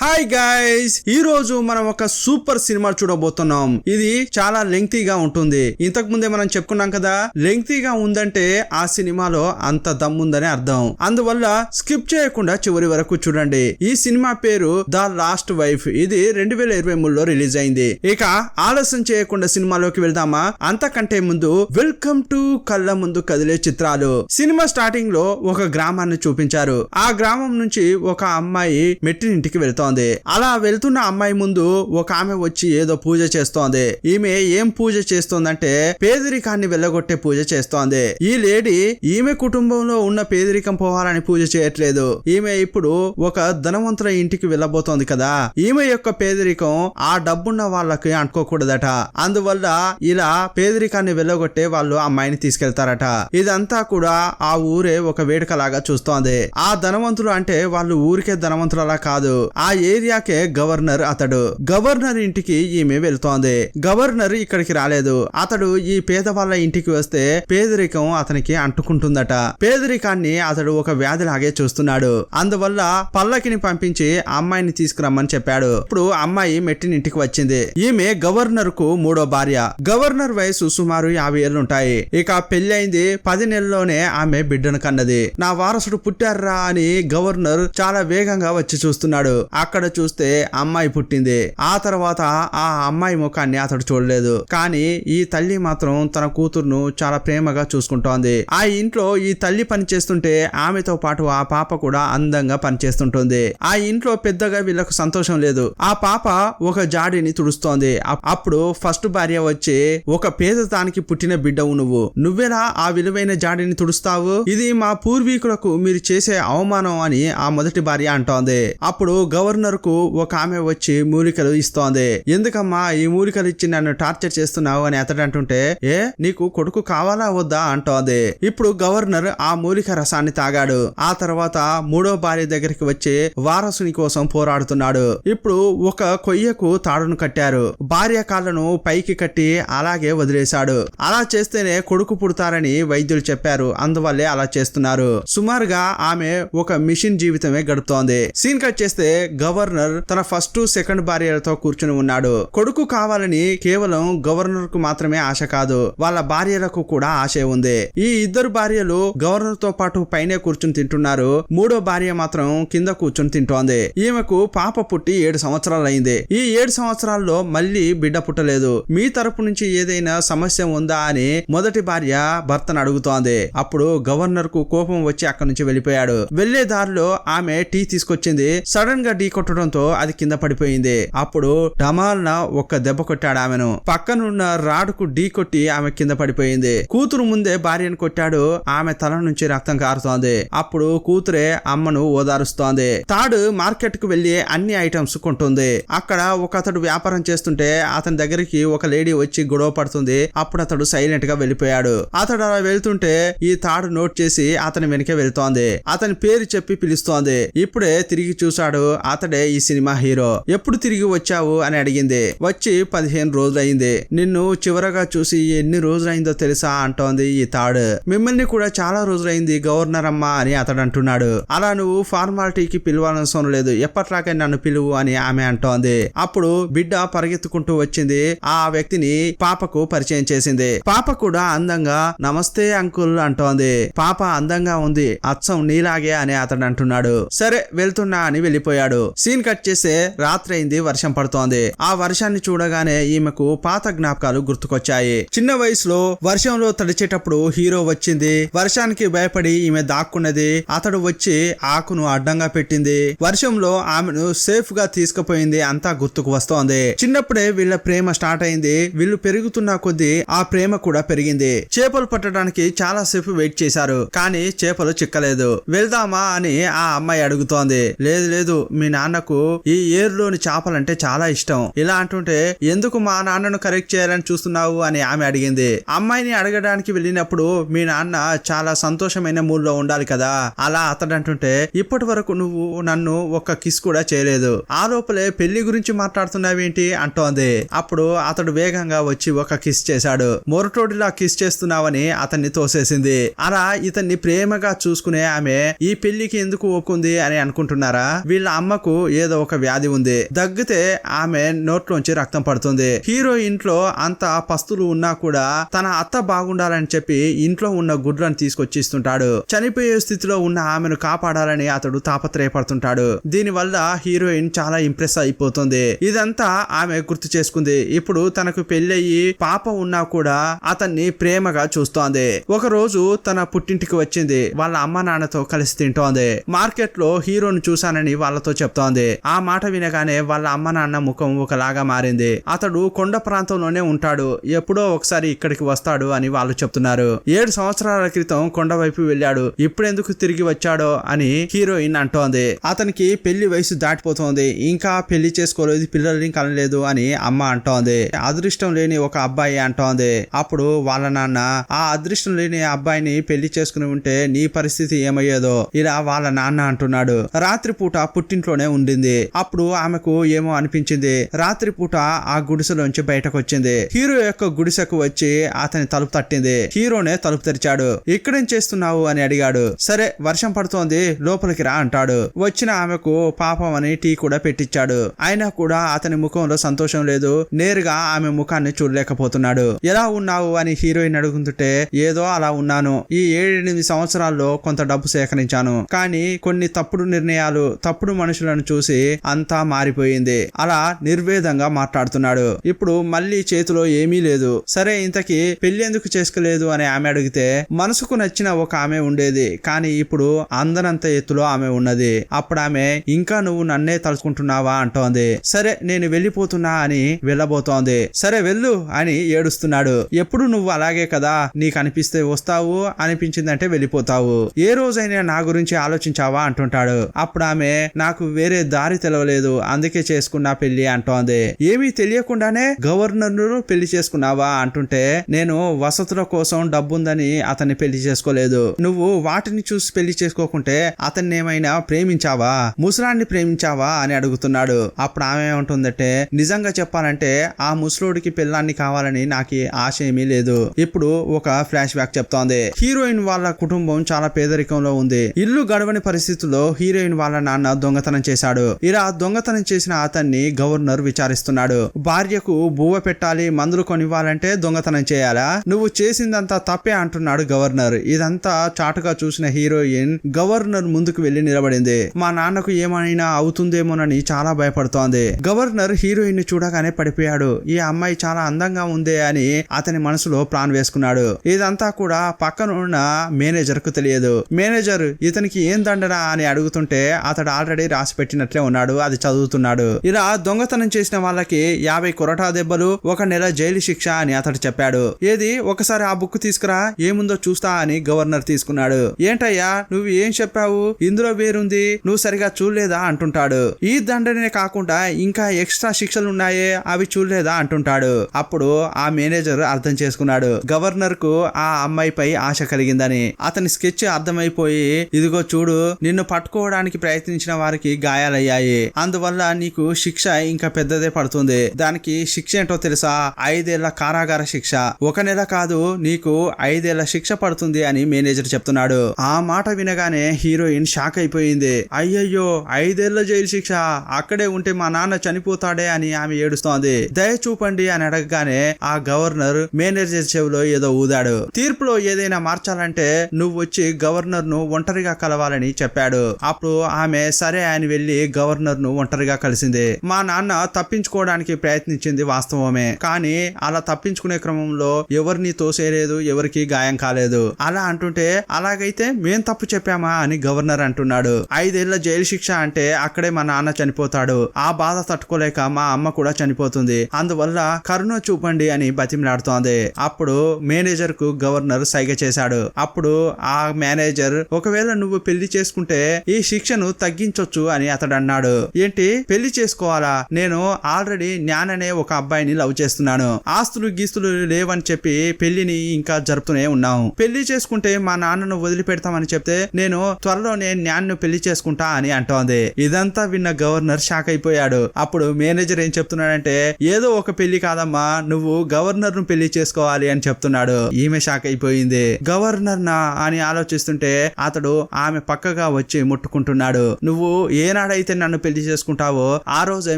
Hi guys, ఈ రోజు మనం ఒక సూపర్ సినిమా చూడబోతున్నాం. ఇది చాలా లెంగ్తీగా ఉంటుంది. ఇంతకు ముందే మనం చెప్పుకున్నాం కదా, లెంగ్తీగా ఉందంటే ఆ సినిమాలో అంత దమ్ముందని అర్థం. అందువల్ల స్కిప్ చేయకుండా చివరి వరకు చూడండి. ఈ సినిమా పేరు ద లాస్ట్ వైఫ్. ఇది 2023లో రిలీజ్ అయింది. ఇక ఆలస్యం చేయకుండా సినిమాలోకి వెళ్దామా? అంతకంటే ముందు వెల్కమ్ టు కళ్ళ ముందు కదిలే చిత్రాలు. సినిమా స్టార్టింగ్ లో ఒక గ్రామాన్ని చూపించారు. ఆ గ్రామం నుంచి ఒక అమ్మాయి మెట్టినింటికి వెళ్తోంది. అలా వెళ్తున్న అమ్మాయి ముందు ఒక ఆమె వచ్చి ఏదో పూజ చేస్తోంది. ఈమె ఏం పూజ చేస్తోందంటే పేదరికాన్ని వెళ్ళగొట్టే పూజ చేస్తోంది. ఈ లేడీ ఈమె కుటుంబంలో ఉన్న పేదరికం పోవాలని పూజ చేయట్లేదు. ఈమె ఇప్పుడు ఒక ధనవంతుల ఇంటికి వెళ్ళబోతోంది కదా, ఈమె యొక్క పేదరికం ఆ డబ్బున్న వాళ్ళకి అంటుకోకూడదట. అందువల్ల ఇలా పేదరికాన్ని వెళ్ళగొట్టే వాళ్ళు అమ్మాయిని తీసుకెళ్తారట. ఇదంతా కూడా ఆ ఊరే ఒక వేడుకలాగా చూస్తోంది. ఆ ధనవంతులు అంటే వాళ్ళు ఊరికే ధనవంతులలా కాదు, ఆ ఏరియాకే గవర్నర్. అతడు గవర్నర్ ఇంటికి ఈమె వెళ్తోంది. గవర్నర్ ఇక్కడికి రాలేదు. అతడు ఈ పేదవాళ్ళ ఇంటికి వస్తే పేదరికం అతనికి అంటుకుంటుందట. పేదరికాన్ని అతడు ఒక వ్యాధిలాగే చూస్తున్నాడు. అందువల్ల పల్లకిని పంపించి అమ్మాయిని తీసుకురమ్మని చెప్పాడు. ఇప్పుడు అమ్మాయి మెట్టినింటికి వచ్చింది. ఈమె గవర్నర్ కు మూడో భార్య. గవర్నర్ వయసు సుమారు 50 ఏళ్లుంటాయి. ఇక పెళ్లి అయింది. 10 నెలల్లోనే ఆమె బిడ్డను కన్నది. నా వారసుడు పుట్టారా అని గవర్నర్ చాలా వేగంగా వచ్చి చూస్తున్నాడు. అక్కడ చూస్తే అమ్మాయి పుట్టింది. ఆ తర్వాత ఆ అమ్మాయి ముఖాన్ని అతడు చూడలేదు. కానీ ఈ తల్లి మాత్రం తన కూతురును చాలా ప్రేమగా చూసుకుంటోంది. ఆ ఇంట్లో ఈ తల్లి పని చేస్తుంటే ఆమెతో పాటు ఆ పాప కూడా అందంగా పనిచేస్తుంటుంది. ఆ ఇంట్లో పెద్దగా వీళ్ళకు సంతోషం లేదు. ఆ పాప ఒక జాడిని తుడుస్తోంది. అప్పుడు ఫస్ట్ భార్య వచ్చి, ఒక పేదతానికి పుట్టిన బిడ్డవు నువ్వెలా ఆ విలువైన జాడిని తుడుస్తావు? ఇది మా పూర్వీకులకు మీరు చేసే అవమానం అని ఆ మొదటి భార్య అంటోంది. అప్పుడు గవర్నర్ కు ఒక ఆమె వచ్చి మూలికలు ఇస్తోంది. ఎందుకమ్మా ఈ మూలికలు ఇచ్చి నన్ను టార్చర్ చేస్తున్నావు అని అతడు అంటుంటే, ఏ నీకు కొడుకు కావాలా వద్దా అంటోంది. ఇప్పుడు గవర్నర్ ఆ మూలిక రసాన్ని తాగాడు. ఆ తర్వాత మూడో భార్య దగ్గరికి వచ్చి వారసుని కోసం పోరాడుతున్నాడు. ఇప్పుడు ఒక కొయ్యకు తాడును కట్టారు. భార్య కాళ్ళను పైకి కట్టి అలాగే వదిలేశాడు. అలా చేస్తేనే కొడుకు పుడతారని వైద్యులు చెప్పారు. అందువల్లే అలా చేస్తున్నారు. సుమారుగా ఆమె ఒక మిషన్ జీవితమే గడుపుతోంది. సీన్ కట్ చేస్తే గవర్నర్ తన ఫస్ట్ సెకండ్ భార్యలతో కూర్చుని ఉన్నాడు. కొడుకు కావాలని కేవలం గవర్నర్ కు మాత్రమే ఆశ కాదు, వాళ్ళ భార్యలకు కూడా ఆశ ఉంది. ఈ ఇద్దరు భార్యలు గవర్నర్ తో పాటు పైనే కూర్చుని తింటున్నారు. మూడో భార్య మాత్రం కింద కూర్చుని తింటోంది. ఈమెకు పాప పుట్టి 7 సంవత్సరాలు అయింది. ఈ 7 సంవత్సరాల్లో మళ్ళీ బిడ్డ పుట్టలేదు. మీ తరపు నుంచి ఏదైనా సమస్య ఉందా అని మొదటి భార్య భర్తను అడుగుతోంది. అప్పుడు గవర్నర్ కు కోపం వచ్చి అక్కడి నుంచి వెళ్ళిపోయాడు. వెళ్లే దారిలో ఆమె టీ తీసుకొచ్చింది. సడన్ గా ఢీ కొట్టడంతో అది కింద పడిపోయింది. అప్పుడు డమాల్న ఒక్క దెబ్బ కొట్టాడు ఆమెను. పక్కనున్న రాడుకు ఢీ కొట్టి ఆమె కింద పడిపోయింది. కూతురు ముందే భార్యను కొట్టాడు. ఆమె తల నుంచి రక్తం కారుతోంది. అప్పుడు కూతురే అమ్మను ఓదారుస్తోంది. తాడు మార్కెట్ కు వెళ్లి అన్ని ఐటమ్స్ కొంటుంది. అక్కడ ఒక అతడు వ్యాపారం చేస్తుంటే అతని దగ్గరికి ఒక లేడీ వచ్చి గొడవ పడుతుంది. అప్పుడు అతడు సైలెంట్ గా వెళ్ళిపోయాడు. అతడు అలా వెళ్తుంటే ఈ తాడు నోట్ చేసి అతని వెనకే వెళ్తోంది. అతని పేరు చెప్పి పిలుస్తోంది. ఇప్పుడే తిరిగి చూశాడు. అతడే ఈ సినిమా హీరో. ఎప్పుడు తిరిగి వచ్చావు అని అడిగింది. వచ్చి 15 రోజులైంది. నిన్ను చివరగా చూసి ఎన్ని రోజులైందో తెలుసా అంటోంది ఈ తాడు. మిమ్మల్ని కూడా చాలా రోజులైంది గవర్నర్ అమ్మా అని అతడు అంటున్నాడు. అలా నువ్వు ఫార్మాలిటీకి పిలవాల్సిన లేదు, ఎప్పట్లాగే నన్ను పిలువు అని ఆమె అంటోంది. అప్పుడు బిడ్డ పరిగెత్తుకుంటూ వచ్చింది. ఆ వ్యక్తిని పాపకు పరిచయం చేసింది. పాప కూడా అందంగా నమస్తే అంకుల్ అంటోంది. పాప అందంగా ఉంది, అచ్చం నీలాగే అని అతడు అంటున్నాడు. సరే వెళ్తున్నా అని వెళ్ళిపోయాడు. సీన్ కట్ చేస్తే రాత్రి అయింది. వర్షం పడుతోంది. ఆ వర్షాన్ని చూడగానే ఈమెకు పాత జ్ఞాపకాలు గుర్తుకొచ్చాయి. చిన్న వయసులో వర్షంలో తడిచేటప్పుడు హీరో వచ్చింది. వర్షానికి భయపడి ఈమె దాక్కున్నది. అతడు వచ్చి ఆకును అడ్డంగా పెట్టింది. వర్షంలో ఆమెను సేఫ్ గా తీసుకుపోయింది. అంతా గుర్తుకు వస్తోంది. చిన్నప్పుడే వీళ్ళ ప్రేమ స్టార్ట్ అయింది. వీళ్ళు పెరుగుతున్న కొద్దీ ఆ ప్రేమ కూడా పెరిగింది. చేపలు పట్టడానికి చాలా సేపు వెయిట్ చేశారు. కానీ చేపలు చిక్కలేదు. వెళ్దామా అని ఆ అమ్మాయి అడుగుతోంది. లేదు లేదు, మీ నాన్నకు ఈ ఏరులోని చేపలంటే చాలా ఇష్టం. ఇలా అంటుంటే ఎందుకు మా నాన్నను కరెక్ట్ చేయాలని చూస్తున్నావు అని ఆమె అడిగింది. అమ్మాయిని అడగడానికి వెళ్ళినప్పుడు మీ నాన్న చాలా సంతోషమైన మూడ్ లో ఉండాలి కదా. అలా అతడు అంటుంటే ఇప్పటి వరకు నువ్వు నన్ను ఒక్క కిస్ కూడా చేయలేదు, ఆ లోపలే పెళ్లి గురించి మాట్లాడుతున్నావేంటి అంటోంది. అప్పుడు అతడు వేగంగా వచ్చి ఒక కిస్ చేశాడు. మొరటోడిలా కిస్ చేస్తున్నావని అతన్ని తోసేసింది. అలా ఇతన్ని ప్రేమగా చూసుకునే ఆమె ఈ పెళ్లికి ఎందుకు ఒప్పుకుంది అని అనుకుంటున్నారా? వీళ్ళ అమ్మకు ఆమెకు ఏదో ఒక వ్యాధి ఉంది. దగ్గితే ఆమె నోట్లోంచి రక్తం పడుతుంది. హీరో ఇంట్లో అంత పస్తులు ఉన్నా కూడా తన అత్త బాగుండాలని చెప్పి ఇంట్లో ఉన్న గుడ్లను తీసుకొచ్చి ఇస్తుంటాడు. చనిపోయే స్థితిలో ఉన్న ఆమెను కాపాడాలని అతడు తాపత్రయపడుతుంటాడు. దీని వల్ల హీరోయిన్ చాలా ఇంప్రెస్ అయిపోతుంది. ఇదంతా ఆమె గుర్తు చేసుకుంది. ఇప్పుడు తనకు పెళ్ళయి పాప ఉన్నా కూడా అతన్ని ప్రేమగా చూస్తోంది. ఒక రోజు తన పుట్టింటికి వచ్చింది. వాళ్ళ అమ్మ నాన్నతో కలిసి తింటోంది. మార్కెట్ లో హీరోను చూశానని వాళ్ళతో చెప్తోంది. ఆ మాట వినగానే వాళ్ళ అమ్మ నాన్న ముఖం ఒకలాగా మారింది. అతడు కొండ ప్రాంతంలోనే ఉంటాడు, ఎప్పుడో ఒకసారి ఇక్కడికి వస్తాడు అని వాళ్ళు చెప్తున్నారు. 7 సంవత్సరాల క్రితం కొండ వైపు వెళ్ళాడు, ఇప్పుడెందుకు తిరిగి వచ్చాడో అని హీరోయిన్ అంటోంది. అతనికి పెళ్లి వయసు దాటిపోతోంది, ఇంకా పెళ్లి చేసుకోలేదు, పిల్లల్ని కనలేదు అని అమ్మ అంటోంది. అదృష్టం లేని ఒక అబ్బాయి అంటోంది. అప్పుడు వాళ్ళ నాన్న, ఆ అదృష్టం లేని అబ్బాయిని పెళ్లి చేసుకుని ఉంటే నీ పరిస్థితి ఏమయ్యేదో ఇలా వాళ్ళ నాన్న అంటున్నాడు. రాత్రిపూట పుట్టింట్లోనే ఉండింది. అప్పుడు ఆమెకు ఏమో అనిపించింది. రాత్రిపూట ఆ గుడిసెలోంచి బయటకు వచ్చింది. హీరో యొక్క గుడిసెకు వచ్చి అతని తలుపు తట్టింది. హీరోనే తలుపు తెరిచాడు. ఇక్కడేం చేస్తున్నావు అని అడిగాడు. సరే వర్షం పడుతోంది, లోపలికి రా అంటాడు. వచ్చిన ఆమెకు పాపం అని టీ కూడా పెట్టించాడు. అయినా కూడా అతని ముఖంలో సంతోషం లేదు. నేరుగా ఆమె ముఖాన్ని చూడలేకపోతున్నాడు. ఎలా ఉన్నావు అని హీరోయిన్ అడుగుతుంటే ఏదో అలా ఉన్నాను. ఈ 7-8 సంవత్సరాల్లో కొంత డబ్బు సేకరించాను, కానీ కొన్ని తప్పుడు నిర్ణయాలు, తప్పుడు మనుషులను చూసి అంతా మారిపోయింది. అలా నిర్వేదంగా మాట్లాడుతున్నాడు. ఇప్పుడు మళ్ళీ చేతిలో ఏమీ లేదు. సరే ఇంతకీ పెళ్లి ఎందుకు చేసుకోలేదు అని ఆమె అడిగితే, మనసుకు నచ్చిన ఒక ఆమె ఉండేది, కానీ ఇప్పుడు అందనంత ఎత్తులో ఆమె ఉన్నది. అప్పుడు ఆమె, ఇంకా నువ్వు నన్నే తలుచుకుంటున్నావా అంటోంది. సరే నేను వెళ్ళిపోతున్నా అని వెళ్ళబోతోంది. సరే వెళ్ళు అని ఏడుస్తున్నాడు. ఎప్పుడు నువ్వు అలాగే కదా, నీకు అనిపిస్తే వస్తావు, అనిపించిందంటే వెళ్ళిపోతావు. ఏ రోజైనా నా గురించి ఆలోచించావా అంటుంటాడు. అప్పుడు ఆమె, నాకు వేరే దారి తెలవలేదు, అందుకే చేసుకున్నా పెళ్లి అంటోంది. ఏమీ తెలియకుండానే గవర్నర్ పెళ్లి చేసుకున్నావా అంటుంటే, నేను వసతుల కోసం డబ్బుందని అతన్ని పెళ్లి చేసుకోలేదు. నువ్వు వాటిని చూసి పెళ్లి చేసుకోకుంటే అతన్ని ఏమైనా ప్రేమించావా, ముసలాన్ని ప్రేమించావా అని అడుగుతున్నాడు. అప్పుడు ఆమె ఏమంటుందంటే, నిజంగా చెప్పాలంటే ఆ ముసలోడికి పెళ్ళాన్ని కావాలని నాకు ఆశ ఏమీ లేదు. ఇప్పుడు ఒక ఫ్లాష్ బ్యాక్ చెప్తోంది. హీరోయిన్ వాళ్ళ కుటుంబం చాలా పేదరికంలో ఉంది. ఇల్లు గడవని పరిస్థితుల్లో హీరోయిన్ వాళ్ళ నాన్న దొంగతనం చేశాడు. ఇలా దొంగతనం చేసిన అతన్ని గవర్నర్ విచారిస్తున్నాడు. భార్యకు బువ్వ పెట్టాలి, మందులు కొనివ్వాలంటే దొంగతనం చేయాలా, నువ్వు చేసిందంతా తప్పే అంటున్నాడు గవర్నర్. ఇదంతా చాటుగా చూసిన హీరోయిన్ గవర్నర్ ముందుకు వెళ్లి నిలబడింది. మా నాన్నకు ఏమైనా అవుతుందేమోనని చాలా భయపడుతోంది. గవర్నర్ హీరోయిన్ ని చూడగానే పడిపోయాడు. ఈ అమ్మాయి చాలా అందంగా ఉందే అని అతని మనసులో ప్లాన్ వేసుకున్నాడు. ఇదంతా కూడా పక్కన ఉన్న మేనేజర్ కు తెలియదు. మేనేజర్ ఇతనికి ఏం దండనా అని అడుగుతుంటే అతడు ఆల్రెడీ రాసి పెట్టినట్లే ఉన్నాడు, అది చదువుతున్నాడు. ఇలా దొంగతనం చేసిన వాళ్ళకి 50 కొరటా దెబ్బలు, 1 నెల జైలు శిక్ష అని అతడు చెప్పాడు. ఏది ఒకసారి ఆ బుక్ తీసుకురా, ఏముందో చూస్తా అని గవర్నర్ తీసుకున్నాడు. ఏంటయ్యా నువ్వు ఏం చెప్పావు, ఇందులో వేరుంది, నువ్వు సరిగా చూడలేదా అంటుంటాడు. ఈ దండనే కాకుండా ఇంకా ఎక్స్ట్రా శిక్షలు ఉన్నాయే, అవి చూడలేదా అంటుంటాడు. అప్పుడు ఆ మేనేజర్ అర్థం చేసుకున్నాడు గవర్నర్ కు ఆ అమ్మాయిపై ఆశ కలిగిందని. అతని స్కెచ్ అర్థమైపోయి, ఇదిగో చూడు, నిన్ను పట్టుకోవడానికి ప్రయత్నించిన వారికి గాయాలయ్యాయి, అందువల్ల నీకు శిక్ష ఇంకా పెద్దదే పడుతుంది. దానికి శిక్ష ఏంటో తెలుసా, 5 ఏళ్ల కారాగార శిక్ష. 1 నెల కాదు, నీకు 5 ఏళ్ల శిక్ష పడుతుంది అని మేనేజర్ చెప్తున్నాడు. ఆ మాట వినగానే హీరోయిన్ షాక్ అయిపోయింది. అయ్యయ్యో 5 ఏళ్ల జైలు శిక్ష, అక్కడే ఉంటే మా నాన్న చనిపోతాడే అని ఆమె ఏడుస్తోంది. దయ చూపండి అని అడగగానే ఆ గవర్నర్ మేనేజర్ చెవిలో ఏదో ఊదాడు. తీర్పులో ఏదైనా మార్చాలంటే నువ్వు వచ్చి గవర్నర్ ను ఒంటరిగా కలవాలని చెప్పాడు. అప్పుడు ఆమె సరే అని వెళ్లి గవర్నర్ ను ఒంటరిగా కలిసింది. మా నాన్న తప్పించుకోవడానికి ప్రయత్నించింది వాస్తవమే, కానీ అలా తప్పించుకునే క్రమంలో ఎవరిని తోసేయలేదు, ఎవరికి గాయం కాలేదు. అలా అంటుంటే, అలాగైతే మేం తప్పు చెప్పామా అని గవర్నర్ అంటున్నాడు. 5 ఏళ్ల జైలు శిక్ష అంటే అక్కడే మా నాన్న చనిపోతాడు, ఆ బాధ తట్టుకోలేక మా అమ్మ కూడా చనిపోతుంది, అందువల్ల కరుణ చూపండి అని బతిమలాడుతోంది. అప్పుడు మేనేజర్ కు గవర్నర్ సైగ చేశాడు. అప్పుడు ఆ మేనేజర్, ఒకవేళ నువ్వు పెళ్లి చేసుకుంటే ఈ శిక్షను తగ్గించొచ్చు అని అతడు అన్నాడు. ఏంటి పెళ్లి చేసుకోవాలా, నేను ఆల్రెడీ జ్ఞాననే ఒక అబ్బాయిని లవ్ చేస్తున్నాను, ఆస్తులు గీస్తులు లేవని చెప్పి పెళ్లిని ఇంకా జరుపుతూనే ఉన్నాం. పెళ్లి చేసుకుంటే మా నాన్నను వదిలిపెడతామని చెప్తే నేను త్వరలోనే జ్ఞాన్ను పెళ్లి చేసుకుంటా అని అంటోంది. ఇదంతా విన్న గవర్నర్ షాక్ అయిపోయాడు. అప్పుడు మేనేజర్ ఏం చెప్తున్నాడంటే, ఏదో ఒక పెళ్లి కాదమ్మా, నువ్వు గవర్నర్ ను పెళ్లి చేసుకోవాలి అని చెప్తున్నాడు. ఈమె షాక్ అయిపోయింది. గవర్నర్ నా అని ఆలోచిస్తుంటే అతడు ఆమె పక్కగా వచ్చి ముట్టుకుంటున్నాడు. నువ్వు ఏనాడు ఏనాడైతే నన్ను పెళ్లి చేసుకుంటావో ఆ రోజే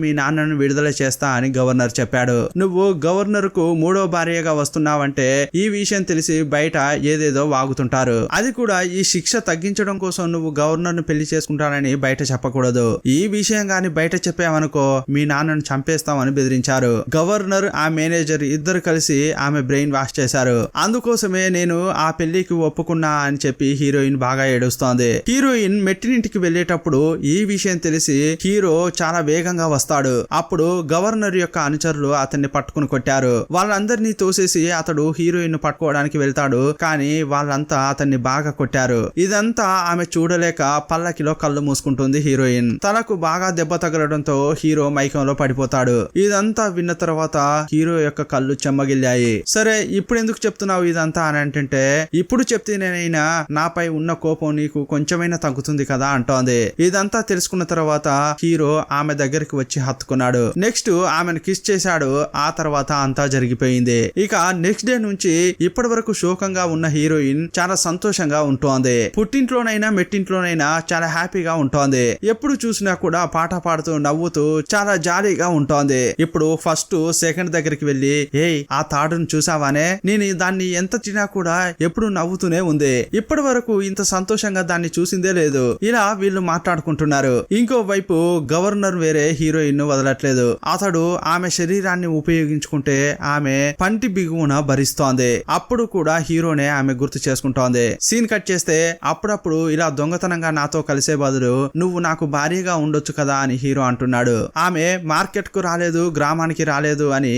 మీ నాన్నను విడుదల చేస్తా అని గవర్నర్ చెప్పాడు. నువ్వు గవర్నర్ కు మూడో భార్యగా వస్తున్నావంటే ఈ విషయం తెలిసి బయట ఏదేదో వాగుతుంటారు. అది కూడా ఈ శిక్ష తగ్గించడం కోసం నువ్వు గవర్నర్ ను పెళ్లి చేసుకుంటానని బయట చెప్పకూడదు. ఈ విషయం గాని బయట చెప్పావనుకో మీ నాన్నను చంపేస్తామని బెదిరించారు. గవర్నర్ ఆ మేనేజర్ ఇద్దరు కలిసి ఆమె బ్రెయిన్ వాష్ చేశారు. అందుకోసమే నేను ఆ పెళ్లికి ఒప్పుకున్నా అని చెప్పి హీరోయిన్ బాగా ఏడుస్తోంది. హీరోయిన్ మెట్టినింటికి వెళ్లేటప్పుడు ఈ విషయం తెలిసి హీరో చాలా వేగంగా వస్తాడు. అప్పుడు గవర్నర్ యొక్క అనుచరులు అతన్ని పట్టుకుని కొట్టారు. వాళ్ళందరినీ తోసేసి అతడు హీరోయిన్ పట్టుకోవడానికి వెళ్తాడు. కానీ వాళ్ళంతా అతన్ని బాగా కొట్టారు. ఇదంతా ఆమె చూడలేక పల్లకిలో కళ్ళు మూసుకుంటుంది. హీరోయిన్ తలకు బాగా దెబ్బ తగలడంతో హీరో మైకంలో పడిపోతాడు. ఇదంతా విన్న తర్వాత హీరో యొక్క కళ్ళు చెమ్మగిల్లాయి. సరే ఇప్పుడు ఎందుకు చెప్తున్నావు ఇదంతా అని అంటే, ఇప్పుడు చెప్తేనేనైనా నాపై ఉన్న కోపం నీకు కొంచెమైనా తగ్గుతుంది కదా అంటోంది. ఇదంతా తెలుసుకున్న తర్వాత హీరో ఆమె దగ్గరికి వచ్చి హత్తుకున్నాడు. నెక్స్ట్ ఆమెను కిస్ చేశాడు. ఆ తర్వాత అంతా జరిగిపోయింది. ఇక నెక్స్ట్ డే నుంచి ఇప్పటి వరకు శోకంగా ఉన్న హీరోయిన్ చాలా సంతోషంగా ఉంటోంది. పుట్టింట్లోనైనా మెట్టింట్లోనైనా చాలా హ్యాపీగా ఉంటోంది. ఎప్పుడు చూసినా కూడా పాట పాడుతూ నవ్వుతూ చాలా జాలీగా ఉంటోంది. ఇప్పుడు ఫస్ట్ సెకండ్ దగ్గరికి వెళ్లి ఏయ్ ఆ తాడును చూసావానే, నేను దాన్ని ఎంత తినా కూడా ఎప్పుడు నవ్వుతూనే ఉంది. ఇప్పటి వరకు ఇంత సంతోషంగా దాన్ని చూసిందే లేదు. ఇలా వీళ్ళు మాట్లాడుకుంటున్నారు. ఇంకోవైపు గవర్నర్ వేరే హీరోయిన్ ను వదలట్లేదు. అతడు ఆమె శరీరాన్ని ఉపయోగించుకుంటే ఆమె పంటి బిగువున భరిస్తోంది. అప్పుడు కూడా హీరోనే ఆమె గుర్తు చేసుకుంటోంది. సీన్ కట్ చేస్తే అప్పుడప్పుడు ఇలా దొంగతనంగా నాతో కలిసే బదులు నువ్వు నాకు భారీగా ఉండొచ్చు కదా అని హీరో అంటున్నాడు. ఆమె మార్కెట్ కు రాలేదు, గ్రామానికి రాలేదు అని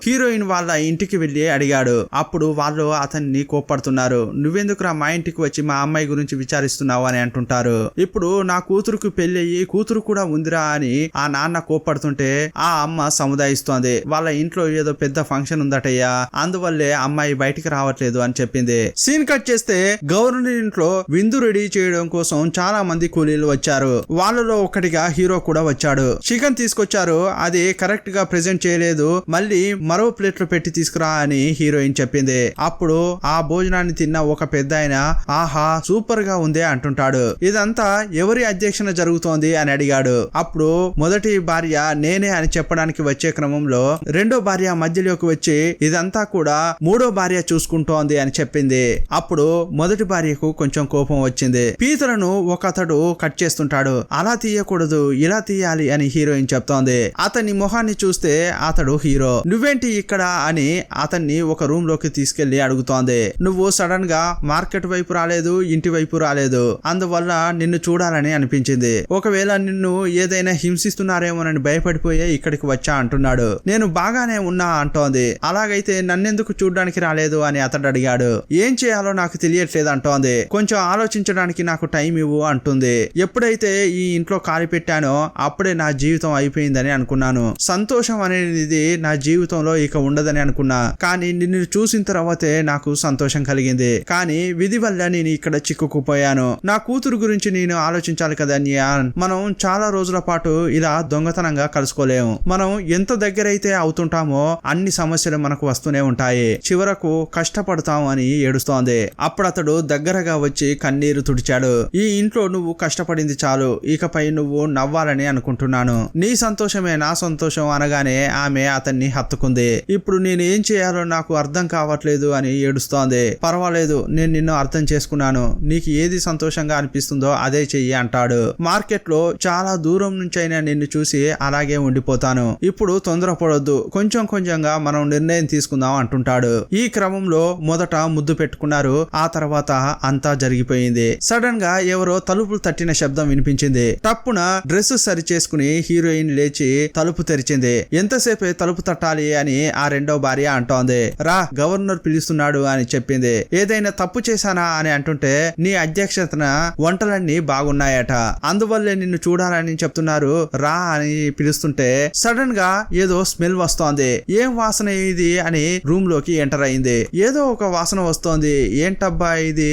హీరోయిన్ వాళ్ళ ఇంటికి వెళ్లి అడిగాడు. అప్పుడు వాళ్ళు అతన్ని కోప్పడుతున్నారు. నువ్వెందుకురా మా ఇంటికి వచ్చి మా అమ్మాయి గురించి విచారిస్తున్నావు అని అంటుంటారు. ఇప్పుడు నా కూతురుకు పెళ్లి అయ్యి కూతురు కూడా ఉందిరా అని ఆ నాన్న కోప్పడుతుంటే ఆ అమ్మ సముదాయిస్తోంది. వాళ్ళ ఇంట్లో ఏదో పెద్ద ఫంక్షన్ ఉందటయ్యా, అందువల్లే అమ్మాయి బయటికి రావట్లేదు అని చెప్పింది. సీన్ కట్ చేస్తే గవర్నర్ ఇంట్లో విందు రెడీ చేయడం కోసం చాలా మంది కూలీలు వచ్చారు. వాళ్ళలో ఒకటిగా హీరో కూడా వచ్చాడు. చికెన్ తీసుకొచ్చారు. అది కరెక్ట్ గా ప్రెజెంట్ చేయలేదు, మళ్ళీ మరో ప్లేట్ లో పెట్టి తీసుకురా అని హీరోయిన్ చెప్పింది. అప్పుడు ఆ భోజనాన్ని తిన్న ఒక పెద్ద ఆయన ఆహా సూపర్ గా ఉంది అంటుంటాడు. ఇదంతా ఎవరి అధ్యక్షన జరుగుతోంది అని అడిగాడు. అప్పుడు మొదటి భార్య నేనే అని చెప్పడానికి వచ్చే క్రమంలో రెండో భార్య మధ్యలోకి వచ్చి ఇదంతా కూడా మూడో భార్య చూసుకుంటోంది అని చెప్పింది. అప్పుడు మొదటి భార్యకు కొంచెం కోపం వచ్చింది. పీతలను ఒకతడు కట్ చేస్తుంటాడు. అలా తీయకూడదు, ఇలా తీయాలి అని హీరోయిన్ చెప్తోంది. అతని మొహాన్ని చూస్తే అతడు హీరో. నువ్వేంటి ఇక్కడ అని అతన్ని ఒక రూమ్ లోకి తీసుకెళ్లి అడుగుతోంది. నువ్వు సడన్ గా మార్కెట్ వైపు రాలేదు, ఇంటి వైపు రాలేదు, అందువల్ల నిన్ను చూడాలని అనిపించింది. ఒకవేళ నిన్ను ఏదైనా హింసిస్తున్నారేమోనని భయపడిపోయే ఇక్కడికి వచ్చా అంటున్నాడు. నేను బాగానే ఉన్నా అంటోంది. అలాగైతే నన్నెందుకు చూడ్డానికి రాలేదు అని అతడు అడిగాడు. ఏం చేయాలో నాకు తెలియట్లేదు అంటోంది. కొంచెం ఆలోచించడానికి నాకు టైం ఇవ్వు అంటుంది. ఎప్పుడైతే ఈ ఇంట్లో కాలి పెట్టానో అప్పుడే నా జీవితం అయిపోయిందని అనుకున్నాను. సంతోషం అనేది నా జీవితంలో ఇక ఉండదని అనుకున్నా. కానీ నిన్ను చూసిన తర్వాతే నాకు సంతోషం కలిగింది. కానీ విధి వల్ల నేను ఇక్కడ చిక్కుకుపోయాను. నా కూతురు గురించి నేను ఆలోచించాలి కదా నియాన్. మనం చాలా రోజుల పాటు ఇలా దొంగతనంగా కలుసుకోలేము. మనం ఎంత దగ్గరైతే అవుతుంటామో అన్ని సమస్యలు మనకు వస్తూనే ఉంటాయి. చివరకు కష్టపడతాం అని ఏడుస్తోంది. అప్పుడు అతడు దగ్గరగా వచ్చి కన్నీరు తుడిచాడు. ఈ ఇంట్లో నువ్వు కష్టపడింది చాలు, ఇకపై నువ్వు నవ్వాలని అనుకుంటున్నాను. నీ సంతోషమే నా సంతోషం అనగానే ఆమె అతన్ని హత్తుకుంది. ఇప్పుడు నేను ఏం చేయాలో నాకు అర్థం కావట్లేదు అని ఏడుస్తోంది. పర్వాలేదు, నేను నిన్ను అర్థం చేసుకున్నాను. నీకు ఏది సంతోషంగా అనిపిస్తుందో అదే చెయ్యి అంటాడు. మార్కెట్ లో చాలా దూరం నుంచైనా నిన్ను చూసి అలాగే ఉండిపోతాను. ఇప్పుడు తొందరపడొద్దు, కొంచెం కొంచెంగా మనం నిర్ణయం తీసుకుందాం అంటుంటాడు. ఈ క్రమంలో మొదట ముద్దు పెట్టుకున్నారు. ఆ తర్వాత అంతా జరిగిపోయింది. సడన్ గా ఎవరో తలుపులు తట్టిన శబ్దం వినిపించింది. టప్పున డ్రెస్ సరి చేసుకుని హీరోయిన్ లేచి తలుపు తెరిచింది. ఎంతసేపే తలుపు తట్టాలి అని ఆ రెండో భార్య అంటోంది. రా, గవర్నర్ పిలుస్తున్నాడు అని చెప్పింది. ఏదైనా తప్పు చేశానా అని అంటుంటే నీ అధ్యక్షతన వంటలన్నీ బాగున్నాయట, అందువల్లే నిన్ను చూడాలని చెప్తున్నారు, రా అని పిలుస్తుంటే సడన్ గా ఏదో స్మెల్ వస్తోంది. ఏం వాసన ఇది అని రూమ్ లోకి ఎంటర్ అయింది. ఏదో ఒక వాసన వస్తోంది. ఏంటబ్బా ఇది?